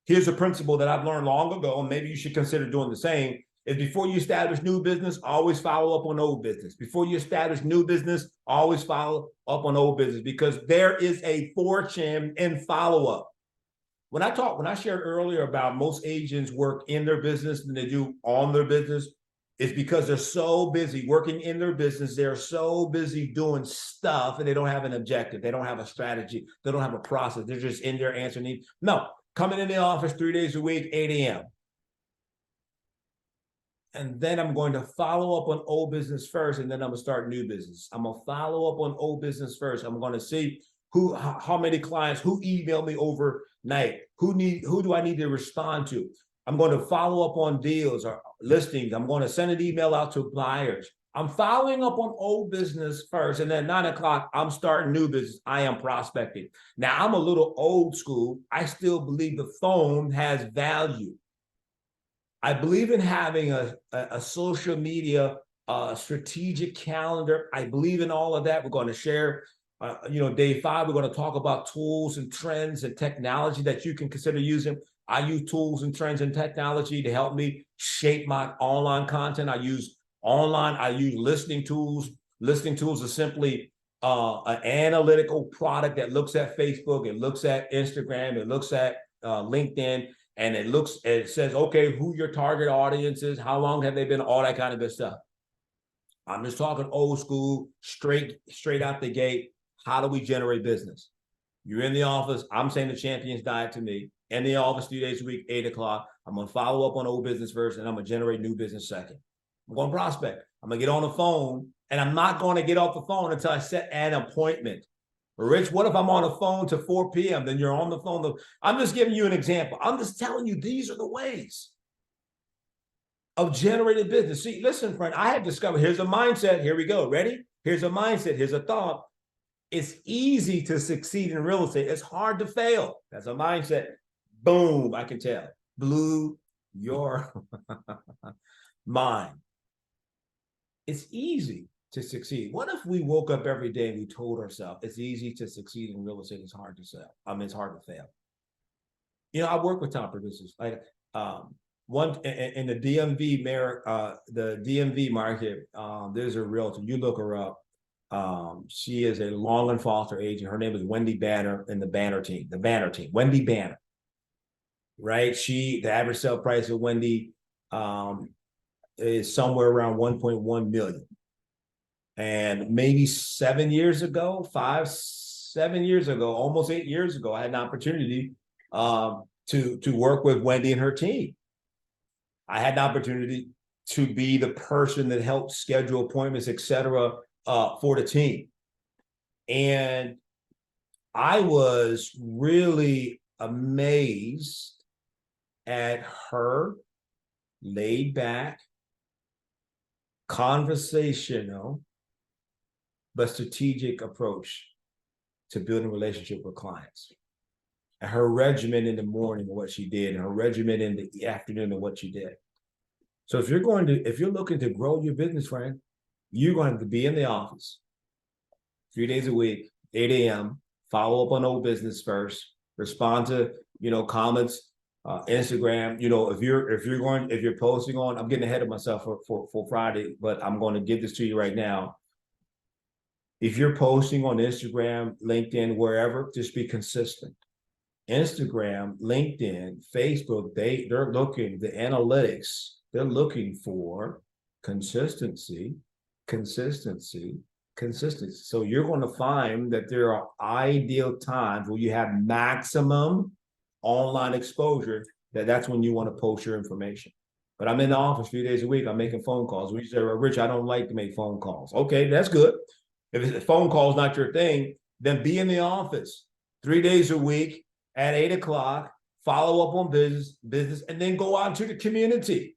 Here's a principle that I've learned long ago, and maybe you should consider doing the same, is before you establish new business, always follow up on old business. Before you establish new business, always follow up on old business, because there is a fortune in follow-up. When I shared earlier about most agents work in their business than they do on their business, it's because they're so busy working in their business. They're so busy doing stuff, and they don't have an objective. They don't have a strategy. They don't have a process. They're just in there answering needs. No, coming in the office 3 days a week, 8 a.m. And then I'm going to follow up on old business first, and then I'm going to start new business. I'm going to follow up on old business first. I'm going to see how many clients, who emailed me overnight, who do I need to respond to. I'm going to follow up on deals or listings. I'm going to send an email out to buyers. I'm following up on old business first, and then 9 o'clock, I'm starting new business. I am prospecting. Now, I'm a little old school. I still believe the phone has value. I believe in having a social media strategic calendar. I believe in all of that. We're going to share, day 5, we're going to talk about tools and trends and technology that you can consider using. I use tools and trends and technology to help me shape my online content. I use listening tools. Listening tools are simply an analytical product that looks at Facebook, it looks at Instagram, it looks at LinkedIn, and it says, okay, who your target audience is, how long have they been, all that kind of good stuff. I'm just talking old school, straight out the gate. How do we generate business? You're in the office. I'm saying the champions diet to me. In the office 3 days a week, 8 o'clock. I'm going to follow up on old business first, and I'm going to generate new business second. I'm going to prospect. I'm going to get on the phone, and I'm not going to get off the phone until I set an appointment. Rich, what if I'm on the phone to 4 p.m.? Then you're on the phone. I'm just giving you an example. I'm just telling you, these are the ways of generating business. See, listen, friend, I have discovered, here's a mindset. Here we go. Ready? Here's a mindset. Here's a thought. It's easy to succeed in real estate. It's hard to fail. That's a mindset. Boom, I can tell. Blew your mind. It's easy to succeed. What if we woke up every day and we told ourselves it's easy to succeed in real estate, it's hard to sell. It's hard to fail. I work with top producers. Like one in the DMV market, there's a realtor. You look her up. She is a Long and Foster agent. Her name is Wendy Banner in the Banner team. Wendy Banner. Right? The average sale price of Wendy is somewhere around 1.1 million. And maybe 7 years ago, 7 years ago, almost 8 years ago, I had an opportunity to work with Wendy and her team. I had an opportunity to be the person that helped schedule appointments, etc., for the team. And I was really amazed at her laid back, conversational, but strategic approach to building a relationship with clients. And her regimen in the morning of what she did, and her regimen in the afternoon of what she did. So if you're looking to grow your business, friend, you're going to be in the office 3 days a week, 8 a.m., follow up on old business first, respond to, comments Instagram. If you're posting on, I'm getting ahead of myself for Friday, but I'm going to give this to you right now. If you're posting on Instagram, LinkedIn, wherever, just be consistent. Instagram, LinkedIn, Facebook, they're looking, the analytics, they're looking for consistency, consistency, consistency. So you're going to find that there are ideal times where you have maximum online exposure, that's when you want to post your information. But I'm in the office 3 days a week. I'm making phone calls. We say, Rich, I don't like to make phone calls. Okay, that's good. If a phone call is not your thing, then be in the office 3 days a week at 8 o'clock, follow up on business, and then go out to the community.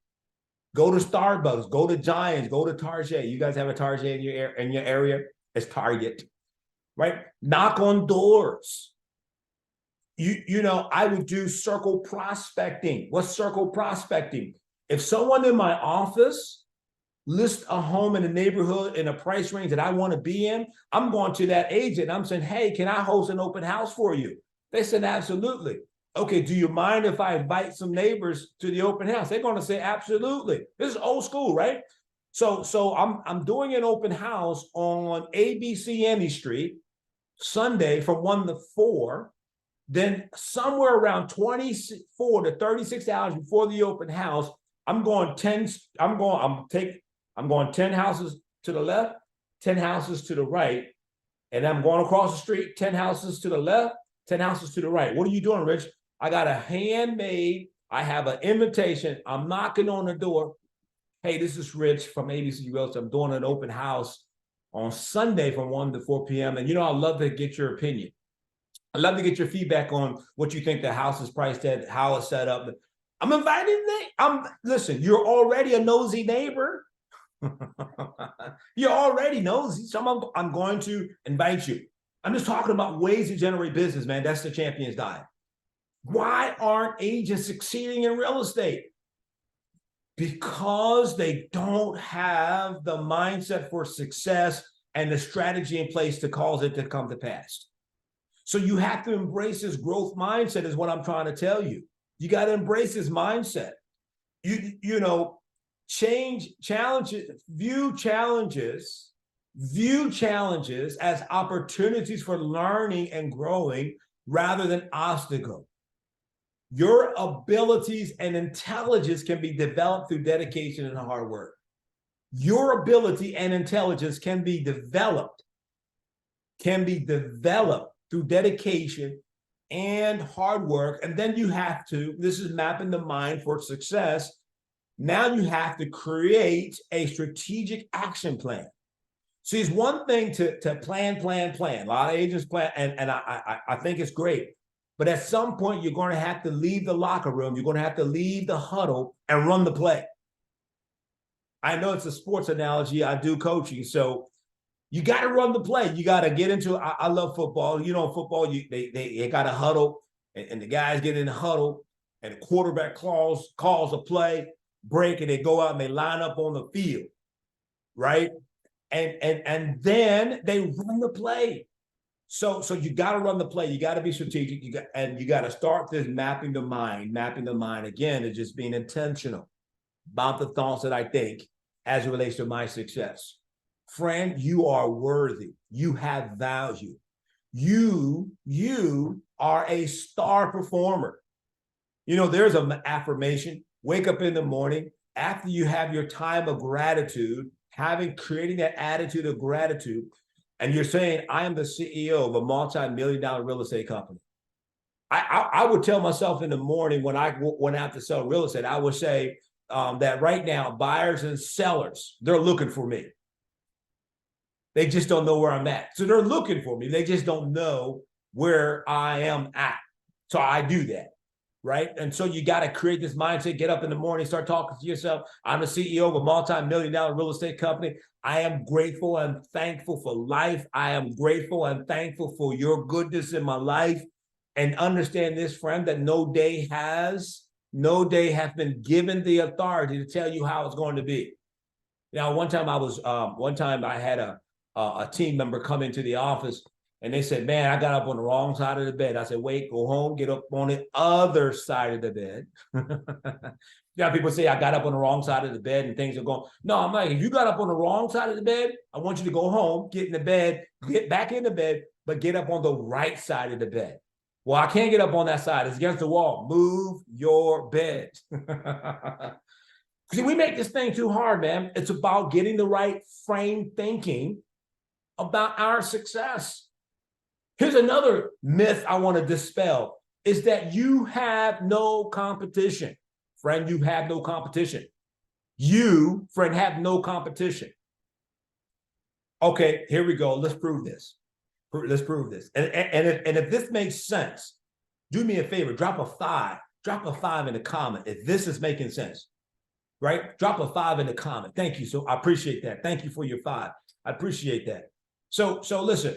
Go to Starbucks, go to Giants, go to Target. You guys have a Target in your area? It's Target, right? Knock on doors. I would do circle prospecting. What's circle prospecting? If someone in my office lists a home in a neighborhood in a price range that I want to be in, I'm going to that agent. I'm saying, hey, can I host an open house for you? They said, absolutely. Okay, do you mind if I invite some neighbors to the open house? They're going to say, absolutely. This is old school, right? So I'm doing an open house on ABC Emmy Street, Sunday from 1 to 4. Then somewhere around 24 to 36 hours before the open house, I'm going 10 houses to the left, 10 houses to the right, and I'm going across the street, 10 houses to the left, 10 houses to the right. What are you doing, Rich? I got a handmade, I have an invitation. I'm knocking on the door. Hey, this is Rich from ABC Realty. I'm doing an open house on Sunday from 1 to 4 p.m. And I'd love to get your opinion. I'd love to get your feedback on what you think the house is priced at, how it's set up. I'm inviting them. Listen, you're already a nosy neighbor. You're already nosy. So I'm going to invite you. I'm just talking about ways to generate business, man. That's the champion's diet. Why aren't agents succeeding in real estate? Because they don't have the mindset for success and the strategy in place to cause it to come to pass. So you have to embrace this growth mindset is what I'm trying to tell you. You got to embrace this mindset. Change challenges, view challenges as opportunities for learning and growing rather than obstacles. Your abilities and intelligence can be developed through dedication and hard work. Your ability and intelligence can be developed through dedication and hard work. And then you have to, this is mapping the mind for success. Now you have to create a strategic action plan. See, it's one thing to plan. A lot of agents plan, and I think it's great. But at some point, you're going to have to leave the locker room. You're going to have to leave the huddle and run the play. I know it's a sports analogy. I do coaching. So you got to run the play. You got to get into, I love football. Football, they got a huddle, and the guys get in the huddle, and the quarterback calls a play, break, and they go out and they line up on the field, right? And then they run the play. So you got to run the play. You got to be strategic. You got to start this mapping the mind. Mapping the mind, again, is just being intentional about the thoughts that I think as it relates to my success. Friend, you are worthy. You have value. You are a star performer. There's an affirmation. Wake up in the morning after you have your time of gratitude, creating that attitude of gratitude, and you're saying, I am the CEO of a multi-million-dollar real estate company. I would tell myself in the morning when I went out to sell real estate, I would say that right now, buyers and sellers, they're looking for me. They just don't know where I'm at. So they're looking for me. They just don't know where I am at. So I do that, right? And so you got to create this mindset, get up in the morning, start talking to yourself. I'm the CEO of a multi-million-dollar real estate company. I am grateful and thankful for life. I am grateful and thankful for your goodness in my life. And understand this, friend, that no day has been given the authority to tell you how it's going to be. Now, one time I had a team member come into the office, and they said, man, I got up on the wrong side of the bed. I said, wait, go home, get up on the other side of the bed. Yeah, people say I got up on the wrong side of the bed and things are going. No, I'm like, if you got up on the wrong side of the bed, I want you to go home, get in the bed, get back in the bed, but get up on the right side of the bed. Well, I can't get up on that side. It's against the wall. Move your bed. See, we make this thing too hard, man. It's about getting the right frame thinking about our success. Here's another myth I want to dispel, is that you have no competition. Friend, you have no competition. You, friend, have no competition. Okay, here we go. Let's prove this. Let's prove this. And if this makes sense, do me a favor, drop a 5 in the comment if this is making sense, right? Drop a 5 in the comment. Thank you. So I appreciate that. Thank you for your 5. I appreciate that. So listen,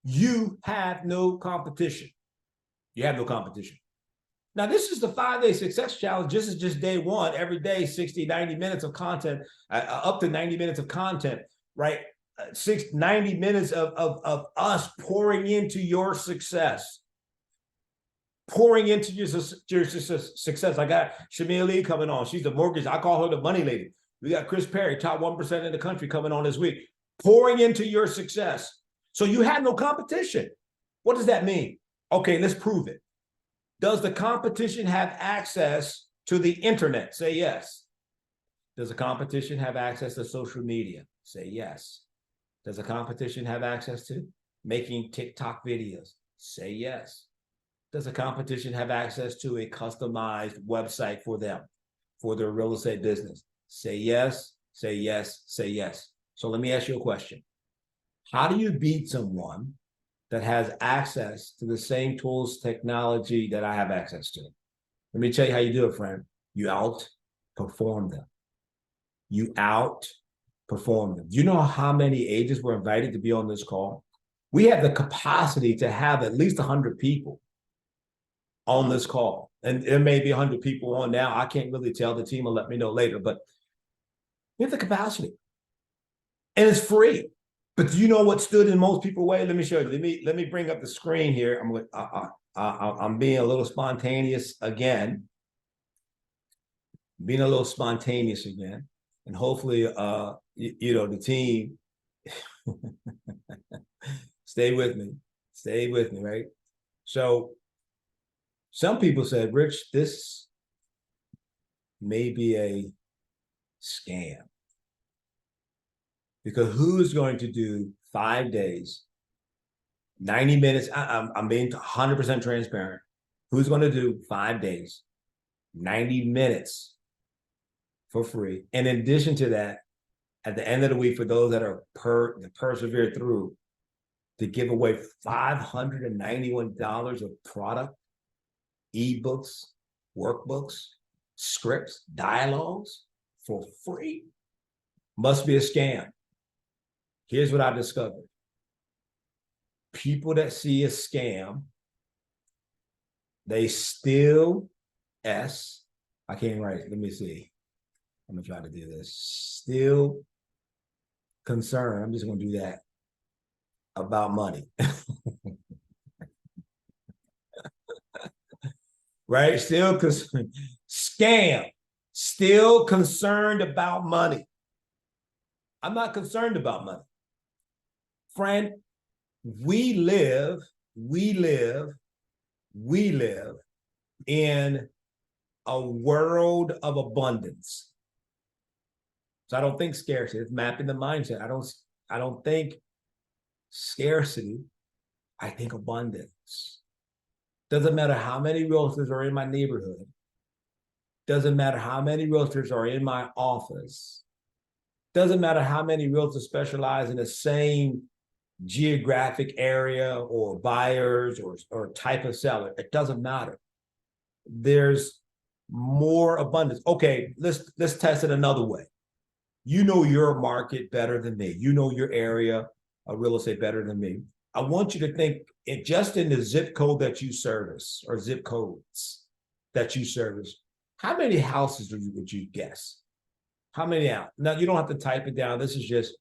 you have no competition. You have no competition. Now, this is the 5-day success challenge. This is just day one. Every day, 60, 90 minutes of content, up to 90 minutes of content, right? 90 minutes of us pouring into your success. Pouring into your success. I got Shamia Lee coming on. She's the mortgage. I call her the money lady. We got Chris Perry, top 1% in the country, coming on this week. Pouring into your success. So you have no competition. What does that mean? Okay, let's prove it. Does the competition have access to the internet? Say yes. Does the competition have access to social media? Say yes. Does the competition have access to making TikTok videos? Say yes. Does the competition have access to a customized website for them, for their real estate business? Say yes, say yes, say yes. So let me ask you a question. How do you beat someone that has access to the same tools, technology that I have access to? Let me tell you how you do it, friend. You outperform them. You outperform them. Do you know how many agents were invited to be on this call? We have the capacity to have at least 100 people on this call. And there may be 100 people on now. I can't really tell. The team will let me know later, but we have the capacity. And it's free. But do you know what stood in most people's way? Let me show you. Let me bring up the screen here. I'm being a little spontaneous again. Being a little spontaneous again. And hopefully, the team, stay with me, right? So some people said, Rich, this may be a scam. Because who's going to do 5 days, 90 minutes? I'm being 100% transparent. Who's going to do 5 days, 90 minutes for free? And in addition to that, at the end of the week, for those that are persevere through, to give away $591 of product, ebooks, workbooks, scripts, dialogues for free, must be a scam. Here's what I discovered. People that see a scam, they still I can't write it. Let me see. I'm gonna try to do this. Still concerned. I'm just gonna do that about money. Right? Still concerned. Scam. Still concerned about money. I'm not concerned about money. Friend, we live in a world of abundance. So I don't think scarcity. It's mapping the mindset. I don't think scarcity. I think abundance. Doesn't matter how many realtors are in my neighborhood. Doesn't matter how many realtors are in my office. Doesn't matter how many realtors specialize in the same geographic area or buyers or type of seller. It doesn't matter. There's more abundance. Okay, let's test it another way. You know your market better than me. You know your area of real estate better than me. I want you to think just in the zip code that you service, or zip codes that you service, how many houses would you guess? How many out? Now, you don't have to type it down. This is just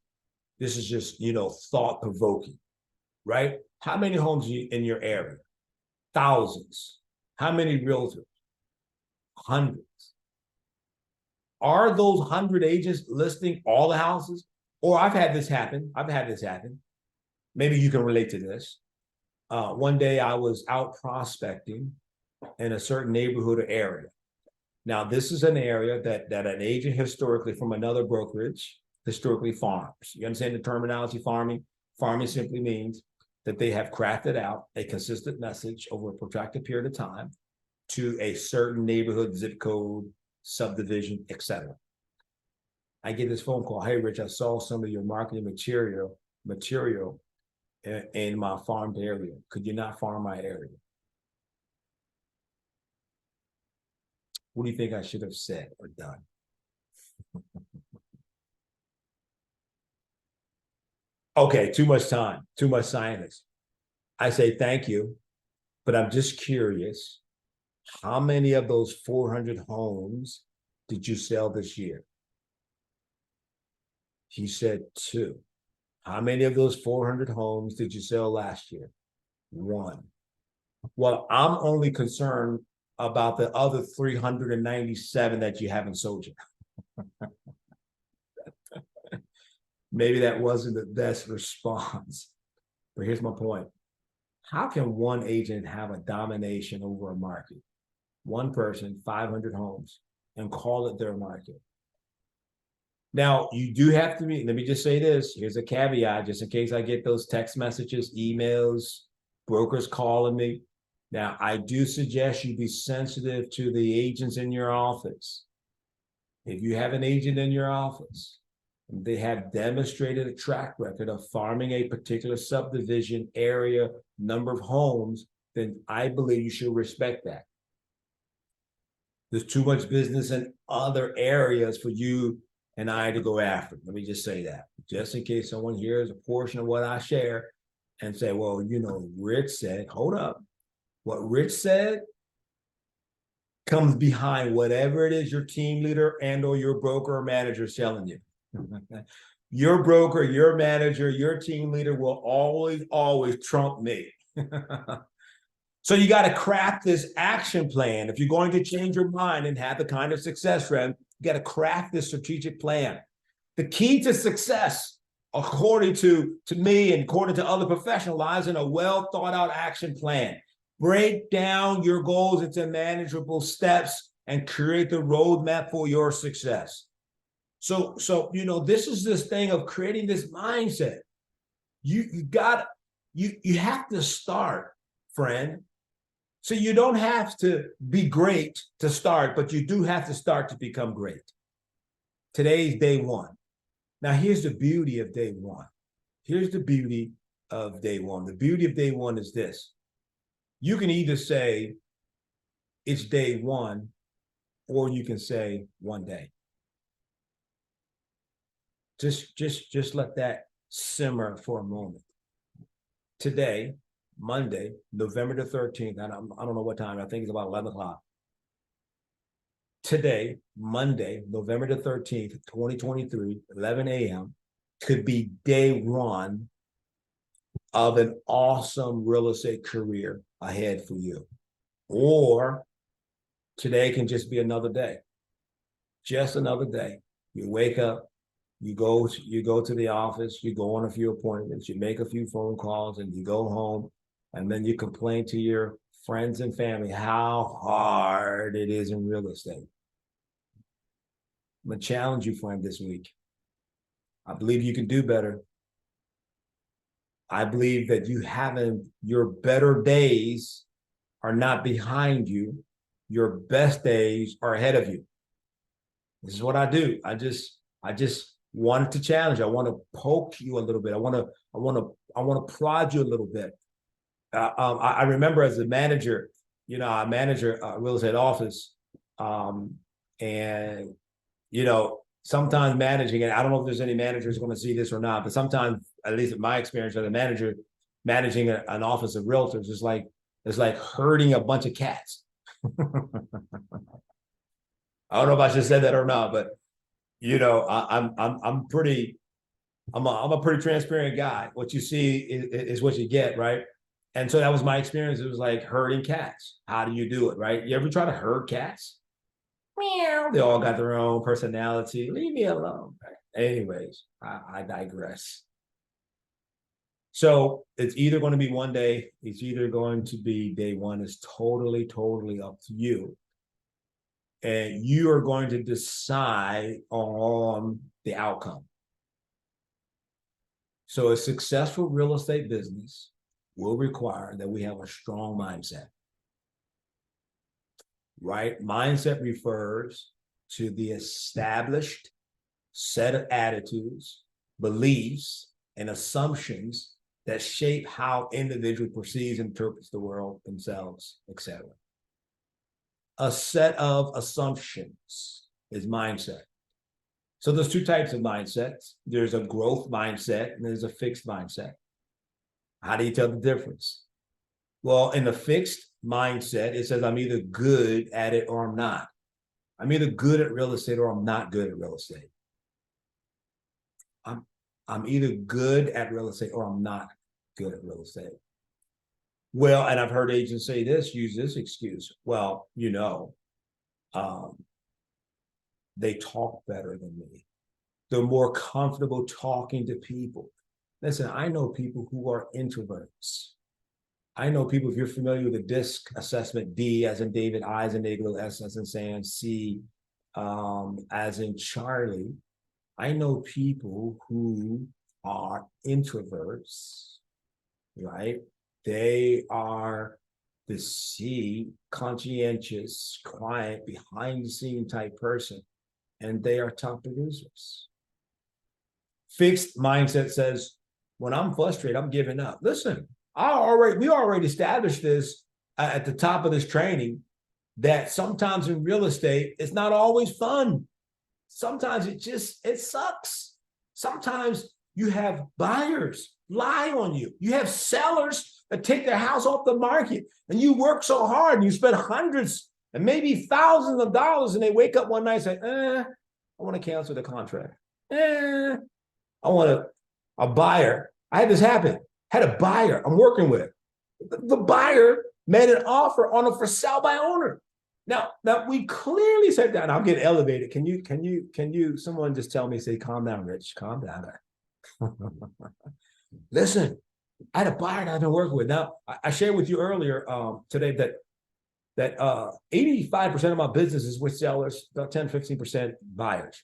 This is just, thought provoking, right? How many homes in your area? Thousands. How many realtors? Hundreds. Are those 100 agents listing all the houses? Or I've had this happen. Maybe you can relate to this. One day I was out prospecting in a certain neighborhood or area. Now, this is an area that an agent historically from another brokerage historically farms. You understand the terminology farming? Farming simply means that they have crafted out a consistent message over a protracted period of time to a certain neighborhood, zip code, subdivision, etc. I get this phone call. Hey, Rich, I saw some of your marketing material in my farmed area. Could you not farm my area? What do you think I should have said or done? Okay, too much time, too much science. I say thank you, but I'm just curious. How many of those 400 homes did you sell this year? He said 2. How many of those 400 homes did you sell last year? 1. Well, I'm only concerned about the other 397 that you haven't sold yet. Maybe that wasn't the best response, but here's my point. How can one agent have a domination over a market? One person, 500 homes, and call it their market. Now, you do have to be, let me just say this. Here's a caveat, just in case I get those text messages, emails, brokers calling me. Now, I do suggest you be sensitive to the agents in your office. If you have an agent in your office, they have demonstrated a track record of farming a particular subdivision, area, number of homes, then I believe you should respect that. There's too much business in other areas for you and I to go after. Let me just say that, just in case someone hears a portion of what I share and say, well, Rich said, hold up. What Rich said comes behind whatever it is your team leader and or your broker or manager is telling you. Your broker, your manager, your team leader will always trump me. So you got to craft this action plan. If you're going to change your mind and have the kind of success, friend, you got to craft this strategic plan. The key to success, according to me and according to other professionals, lies in a well thought out action plan. Break down your goals into manageable steps and create the roadmap for your success. So this is this thing of creating this mindset. You have to start, friend. So you don't have to be great to start, but you do have to start to become great. Today's day one. Now, here's the beauty of day one. Here's the beauty of day one. The beauty of day one is this. You can either say it's day one, or you can say one day. Just let that simmer for a moment. Today, Monday, November the 13th, and I don't know what time, I think it's about 11 o'clock. Today, Monday, November the 13th, 2023, 11 a.m., could be day one of an awesome real estate career ahead for you. Or today can just be another day. Just another day. You wake up, you go to the office, you go on a few appointments, you make a few phone calls, and you go home, and then you complain to your friends and family how hard it is in real estate. I'm going to challenge you, friend, this week. I believe you can do better. I believe that your better days are not behind you. Your best days are ahead of you. This is what I do. I just wanted to challenge you. I want to poke you a little bit. I want to prod you a little bit. I remember as a manager, I manage a real estate office, and sometimes managing it. I don't know if there's any managers going to see this or not, but sometimes, at least in my experience as a manager, managing an office of realtors is like herding a bunch of cats. I don't know if I should say that or not, but I'm pretty I'm a pretty transparent guy. What you see is what you get, right? And so that was my experience. It was like herding cats. How do you do it, right? You ever try to herd cats? Meow. They all got their own personality. Leave me alone. Right? Anyways, I digress. So it's either going to be one day, it's either going to be day one. It's totally, totally up to you. And you are going to decide on the outcome. So a successful real estate business will require that we have a strong mindset. Right? Mindset refers to the established set of attitudes, beliefs, and assumptions that shape how individual perceives and interprets the world, themselves, etc. A set of assumptions is mindset. So there's two types of mindsets. There's a growth mindset and there's a fixed mindset. How do you tell the difference? Well, in the fixed mindset, it says I'm either good at it or I'm not. I'm either good at real estate or I'm not good at real estate. I'm either good at real estate or I'm not good at real estate. Well, and I've heard agents say this, use this excuse. Well, they talk better than me. They're more comfortable talking to people. Listen, I know people who are introverts. I know people, if you're familiar with the DISC assessment, D as in David, I as in Igloo, S as in Sam, C as in Charlie. I know people who are introverts, right? They are the C, conscientious, quiet, behind the scene type person, and they are top producers. Fixed mindset says, when I'm frustrated, I'm giving up. Listen, we already established this at the top of this training, that sometimes in real estate, it's not always fun. Sometimes it sucks. Sometimes you have buyers lie on you. You have sellers that take their house off the market, and you work so hard and you spend hundreds and maybe thousands of dollars, and they wake up one night and say, I want to cancel the contract. I want a buyer. I had this happen. Had a buyer I'm working with. The buyer made an offer on a for sale by owner. Now we clearly said that. I'll get elevated. Can you, someone just tell me, say, calm down, Rich, calm down. Listen, I had a buyer that I've been working with. Now, I shared with you earlier today that 85% of my business is with sellers, about 10, 15% buyers.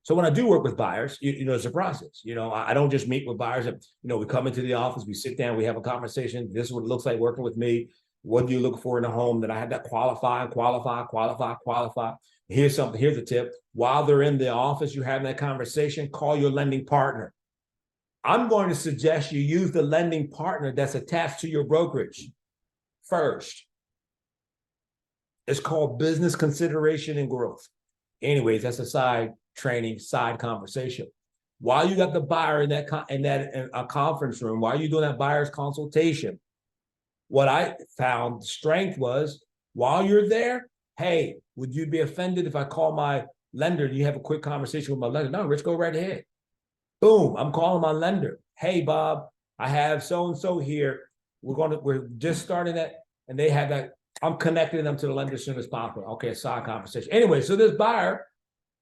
So when I do work with buyers, it's a process. I don't just meet with buyers. We come into the office, we sit down, we have a conversation. This is what it looks like working with me. What do you look for in a home? That I have that qualify. Here's a tip. While they're in the office, you're having that conversation, call your lending partner. I'm going to suggest you use the lending partner that's attached to your brokerage first. It's called business consideration and growth. Anyways, that's a side training, side conversation. While you got the buyer in a conference room, while you're doing that buyer's consultation, what I found strength was, while you're there, hey, would you be offended if I call my lender? Do you have a quick conversation with my lender? No, Rich, go right ahead. Boom, I'm calling my lender. Hey, Bob, I have so-and-so here. We're just starting that, and they have that. I'm connecting them to the lender as soon as possible. Okay, a side conversation. Anyway, so this buyer,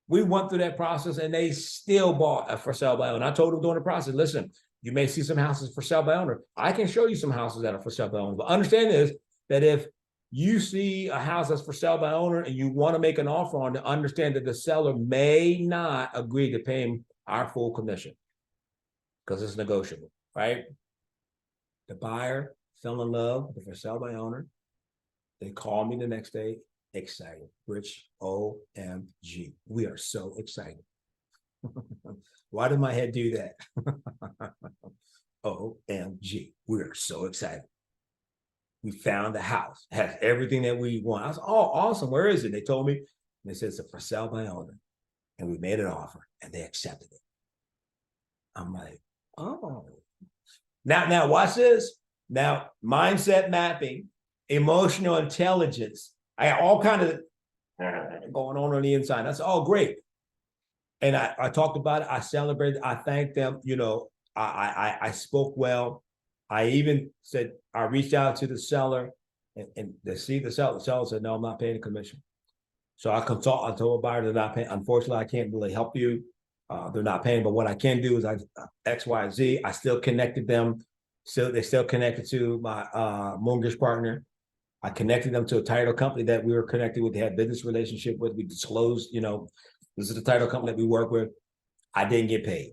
we went through that process, and they still bought a for sale by owner. I told them during the process, listen, you may see some houses for sale by owner. I can show you some houses that are for sale by owner. But understand this, that if you see a house that's for sale by owner and you want to make an offer on it, understand that the seller may not agree to pay him our full commission because it's negotiable, right? The buyer fell in love with the for sale by owner. They called me the next day, excited. Rich, OMG. We are so excited. Why did my head do that? OMG. We are so excited. We found the house. It has everything that we want. I was, oh, awesome. Where is it? They told me. And they said it's a for sale by owner. And we made an offer and they accepted it. I'm like, oh. Now watch this. Now, mindset mapping, emotional intelligence. I got all kind of going on the inside. That's all great. And I talked about it. I celebrated. I thanked them. I spoke well. I even said, I reached out to the seller and to see the seller. The seller said, no, I'm not paying a commission. So I told a buyer they're not paying. Unfortunately, I can't really help you. They're not paying, but what I can do is X, Y, Z. I still connected them. They're still connected to my mortgage partner. I connected them to a title company that we were connected with. They had business relationship with. We disclosed, this is the title company that we work with. I didn't get paid.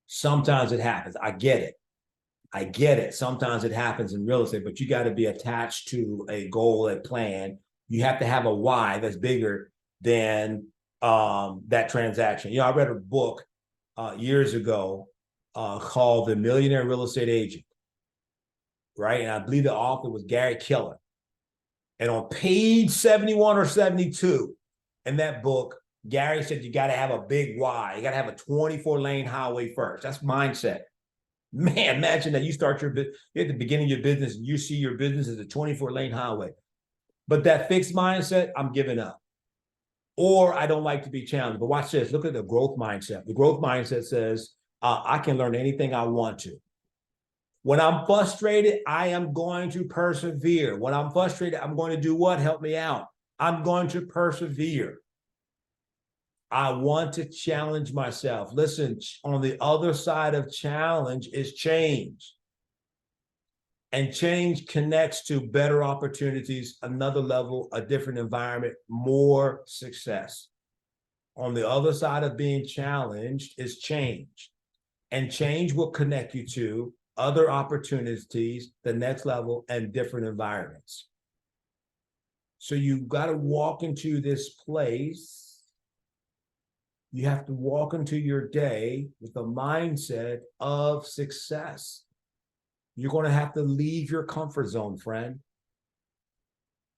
Sometimes it happens. I get it. I get it. Sometimes it happens in real estate, but you got to be attached to a goal, a plan. You have to have a why that's bigger than that transaction. I read a book years ago called The Millionaire Real Estate Agent, right? And I believe the author was Gary Keller. And on page 71 or 72 in that book, Gary said you got to have a big why. You got to have a 24-lane highway first. That's mindset. Man, imagine that you start you're at the beginning of your business and you see your business as a 24-lane highway. But that fixed mindset, I'm giving up. Or I don't like to be challenged. But watch this. Look at the growth mindset. The growth mindset says, I can learn anything I want to. When I'm frustrated, I am going to persevere. When I'm frustrated, I'm going to do what? Help me out. I'm going to persevere. I want to challenge myself. Listen, on the other side of challenge is change. And change connects to better opportunities, another level, a different environment, more success. On the other side of being challenged is change. And change will connect you to other opportunities, the next level, and different environments. So you've got to walk into this place. You have to walk into your day with a mindset of success. You're going to have to leave your comfort zone, friend.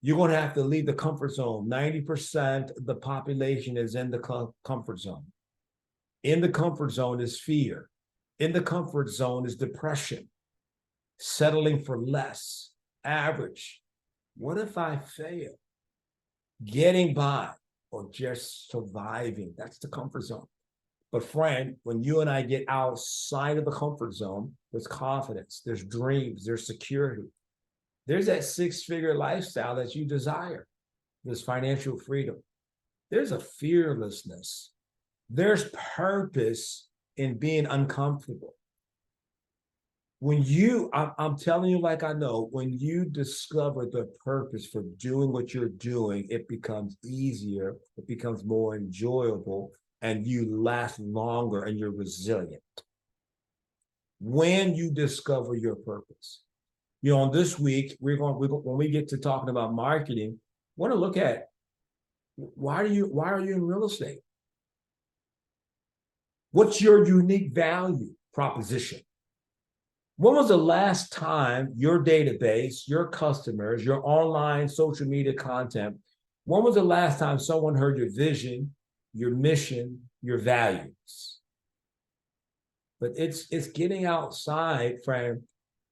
You're going to have to leave the comfort zone. 90% of the population is in the comfort zone. In the comfort zone is fear. In the comfort zone is depression, settling for less, average. What if I fail? Getting by or just surviving. That's the comfort zone. But friend, when you and I get outside of the comfort zone, there's confidence, there's dreams, there's security. There's that six-figure lifestyle that you desire. There's financial freedom. There's a fearlessness. There's purpose in being uncomfortable. When I'm telling you like I know, when you discover the purpose for doing what you're doing, it becomes easier, it becomes more enjoyable, and you last longer and you're resilient. When you discover your purpose. On this week, when we get to talking about marketing, want to look at why are you in real estate? What's your unique value proposition? When was the last time your database, your customers, your online social media content, when was the last time someone heard your vision, your mission, your values? But it's getting outside, friend,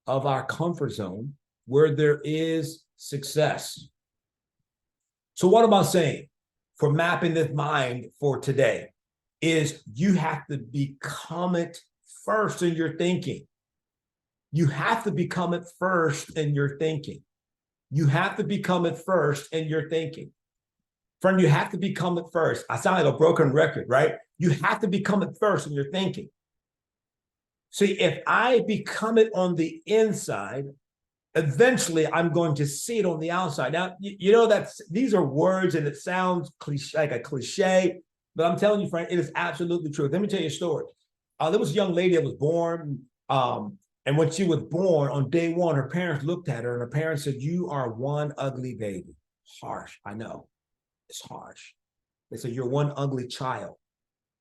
of our comfort zone where there is success. So what am I saying for mapping this mind for today is you have to become it first in your thinking. You have to become it first in your thinking. You have to become it first in your thinking. Friend, you have to become it first. I sound like a broken record, right? You have to become it first in your thinking. See, if I become it on the inside, eventually I'm going to see it on the outside. Now, these are words and it sounds like a cliche, but I'm telling you, friend, it is absolutely true. Let me tell you a story. There was a young lady that was born, and when she was born, on day one, her parents looked at her and her parents said, "You are one ugly baby." Harsh, I know. It's harsh. They said, "You're one ugly child."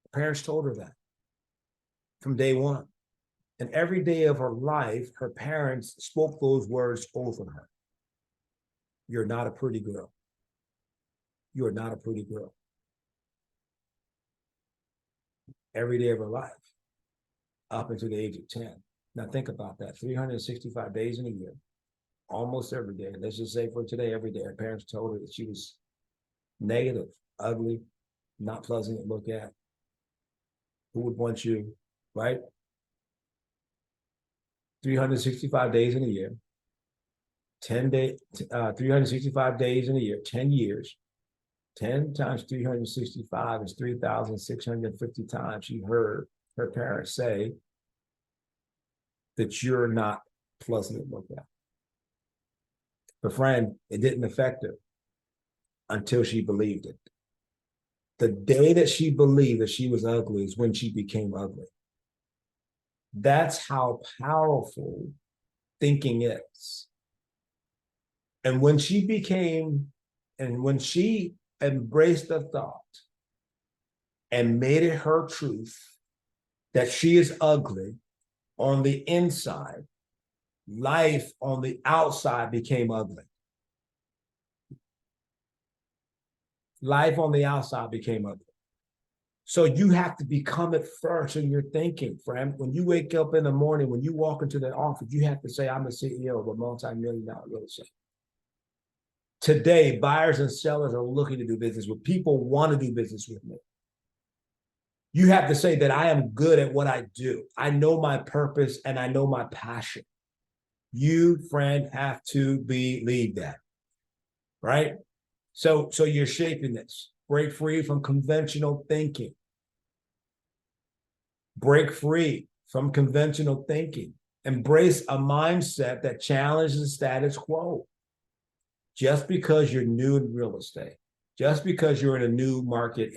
The parents told her that from day one. And every day of her life, her parents spoke those words over her. "You're not a pretty girl. You are not a pretty girl." Every day of her life, up until the age of 10. Now think about that, 365 days in a year, almost every day. Let's just say for today, every day, her parents told her that she was negative, ugly, not pleasant to look at. Who would want you, right? 365 days in a year, 365 days in a year, 10 years. 10 times 365 is 3,650 times she heard her parents say that you're not pleasant to look at. But friend, it didn't affect her until she believed it. The day that she believed that she was ugly is when she became ugly. That's how powerful thinking is. And when she embraced the thought and made it her truth that she is ugly on the inside, life on the outside became ugly. Life on the outside became ugly. So you have to become it first in your thinking, friend. When you wake up in the morning, when you walk into the office, you have to say, I'm the CEO of a multi-million-dollar real estate. Today, buyers and sellers are looking to do business with people want to do business with me. You have to say that I am good at what I do. I know my purpose and I know my passion. You, friend, have to believe that, right? So you're shaping this. Break free from conventional thinking. Break free from conventional thinking. Embrace a mindset that challenges the status quo. Just because you're new in real estate, just because you're in a new market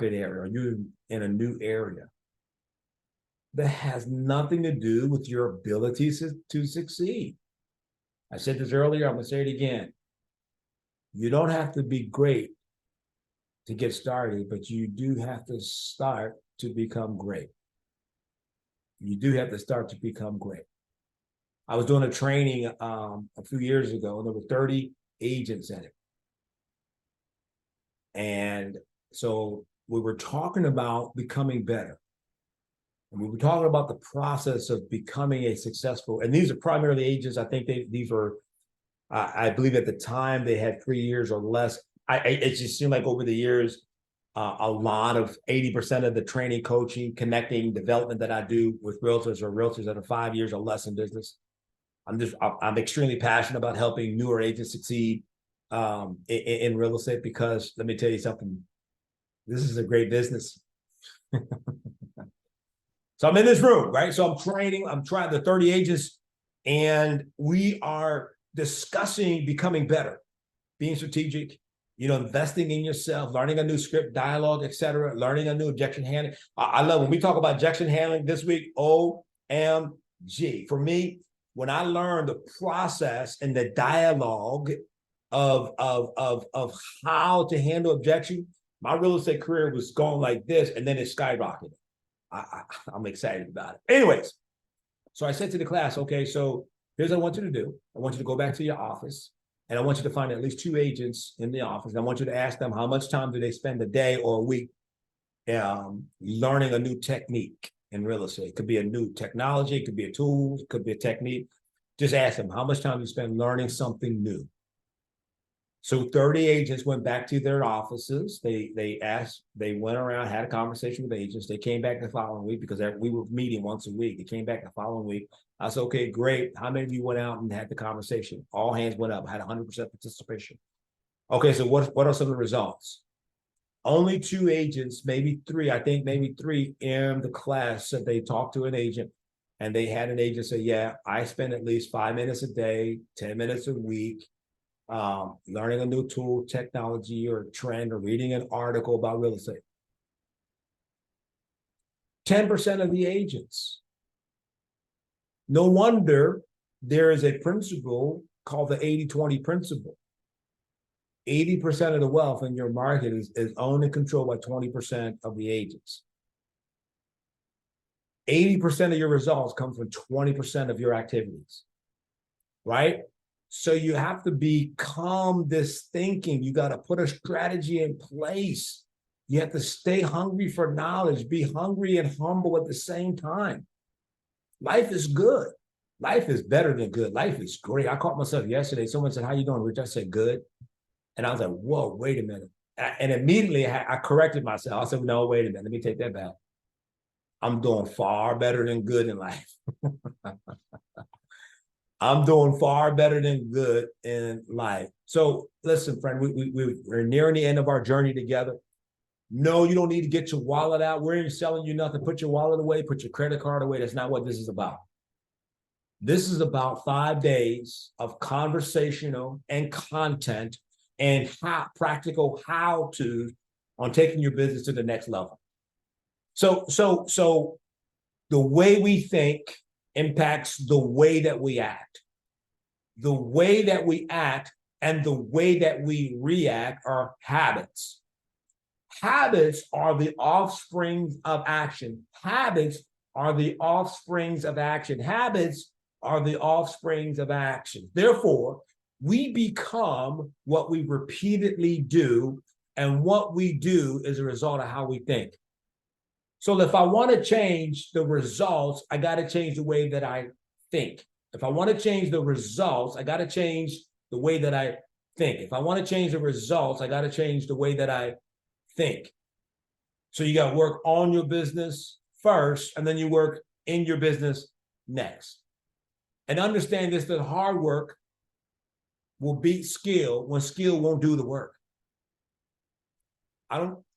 area, or you're in a new area, that has nothing to do with your abilities to succeed. I said this earlier, I'm going to say it again. You don't have to be great to get started, but you do have to start to become great. You do have to start to become great. I was doing a training a few years ago, and there were 30 agents in it. And so we were talking about becoming better. And we were talking about the process of becoming a successful, and these are primarily agents. I think these were, I believe at the time they had 3 years or less. It just seemed like over the years, a lot of 80% of the training, coaching, connecting, development that I do with realtors that are 5 years or less in business. I'm extremely passionate about helping newer agents succeed in real estate, because let me tell you something, this is a great business. So I'm in this room, right? So I'm trying the 30 agents, and we are discussing becoming better, being strategic, investing in yourself, learning a new script, dialogue, etc., learning a new objection handling. I love when we talk about objection handling this week. OMG. For me, when I learned the process and the dialogue of how to handle objection, my real estate career was going like this, and then it skyrocketed. I'm excited about it. Anyways, so I said to the class, okay, so here's what I want you to do. I want you to go back to your office, and I want you to find at least 2 agents in the office. And I want you to ask them how much time do they spend a day or a week learning a new technique in real estate. It could be a new technology, it could be a tool, it could be a technique. Just ask them how much time you spend learning something new. So 30 agents went back to their offices. They went around, had a conversation with agents. They came back the following week, because we were meeting once a week. They came back the following week. I said, okay, great. How many of you went out and had the conversation? All hands went up, had 100% participation. Okay, so what are some of the results? Only 2 agents, maybe 3, I think maybe 3 in the class said they talked to an agent, and they had an agent say, yeah, I spend at least 5 minutes a day, 10 minutes a week, learning a new tool, technology, or trend, or reading an article about real estate. 10% of the agents. No wonder there is a principle called the 80-20 principle. 80% of the wealth in your market is owned and controlled by 20% of the agents. 80% of your results come from 20% of your activities, right? So you have to become this thinking. You got to put a strategy in place. You have to stay hungry for knowledge, be hungry and humble at the same time. Life is good. Life is better than good. Life is great. I caught myself yesterday. Someone said, how you doing, Rich? I said, good. And I was like, whoa, wait a minute. And immediately I corrected myself. I said, no, wait a minute, let me take that back. I'm doing far better than good in life. I'm doing far better than good in life. So listen, friend, we're nearing the end of our journey together. No, you don't need to get your wallet out. We ain't selling you nothing. Put your wallet away, put your credit card away. That's not what this is about. This is about 5 days of conversational and content and practical how-to on taking your business to the next level. So the way we think impacts the way that we act. The way that we act and the way that we react are habits. Habits are the offsprings of action. Habits are the offsprings of action. Habits are the offsprings of action. Therefore, we become what we repeatedly do, and what we do is a result of how we think. So if I want to change the results, I got to change the way that I think. If I want to change the results, I got to change the way that I think. If I want to change the results, I got to change the way that I think. So you got to work on your business first, and then you work in your business next. And understand this, that hard work will beat skill when skill won't do the work.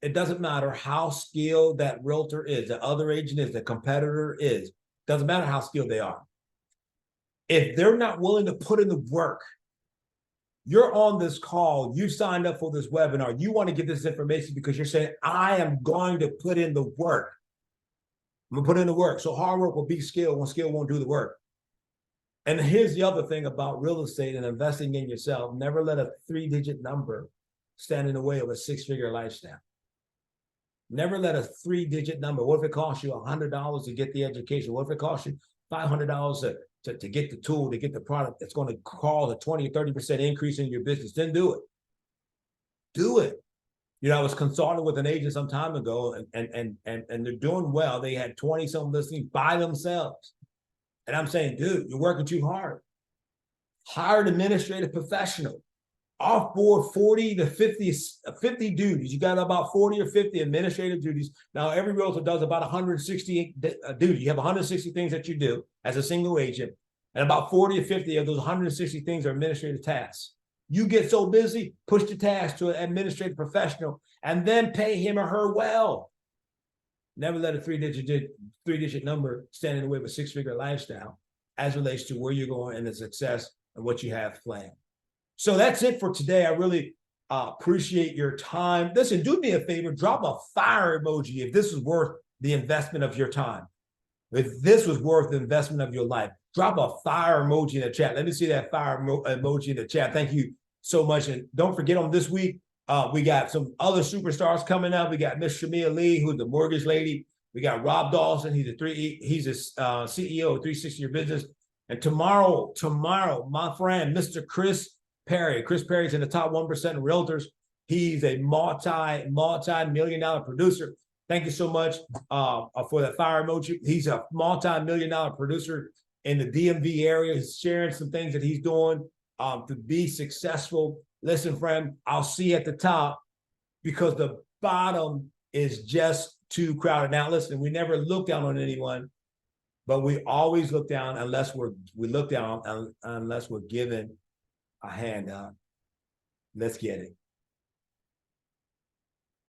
It doesn't matter how skilled that realtor is, the other agent is, the competitor is. Doesn't matter how skilled they are. If they're not willing to put in the work, you're on this call, you signed up for this webinar, you want to get this information because you're saying, I am going to put in the work. I'm going to put in the work. So hard work will beat skill when skill won't do the work. And here's the other thing about real estate and investing in yourself. Never let a 3-digit number stand in the way of a 6-figure lifestyle. Never let a 3-digit number. What if it costs you $100 to get the education? What if it costs you $500 to get the tool, to get the product that's going to cause a 20 or 30% increase in your business? Then do it. Do it. You know, I was consulting with an agent some time ago, and they're doing well. They had 20-some listings by themselves. And I'm saying, dude, you're working too hard. Hire an administrative professional. Offboard 40 to 50 duties. You got about 40 or 50 administrative duties. Now, every realtor does about 160 duties. You have 160 things that you do as a single agent, and about 40 or 50 of those 160 things are administrative tasks. You get so busy, push the task to an administrative professional, and then pay him or her well. Never let a 3-digit number stand in the way of a 6-figure lifestyle as relates to where you're going and the success and what you have planned. So that's it for today. I really appreciate your time. Listen, do me a favor, drop a fire emoji if this is worth the investment of your time. If this was worth the investment of your life, drop a fire emoji in the chat. Let me see that fire emoji in the chat. Thank you so much. And don't forget, on this week, we got some other superstars coming up. We got Miss Shamia Lee, who's the mortgage lady. We got Rob Dawson. He's a CEO of 360 Your Business. And tomorrow, my friend, Mr. Chris Perry. Chris Perry's in the top 1% of realtors. He's a multi-million-dollar producer. Thank you so much for that fire emoji. He's a multi-million-dollar producer in the DMV area. He's sharing some things that he's doing to be successful. Listen, friend, I'll see you at the top, because the bottom is just too crowded. Now, listen, we never look down on anyone, but we always look down unless we're given a handout. Let's get it.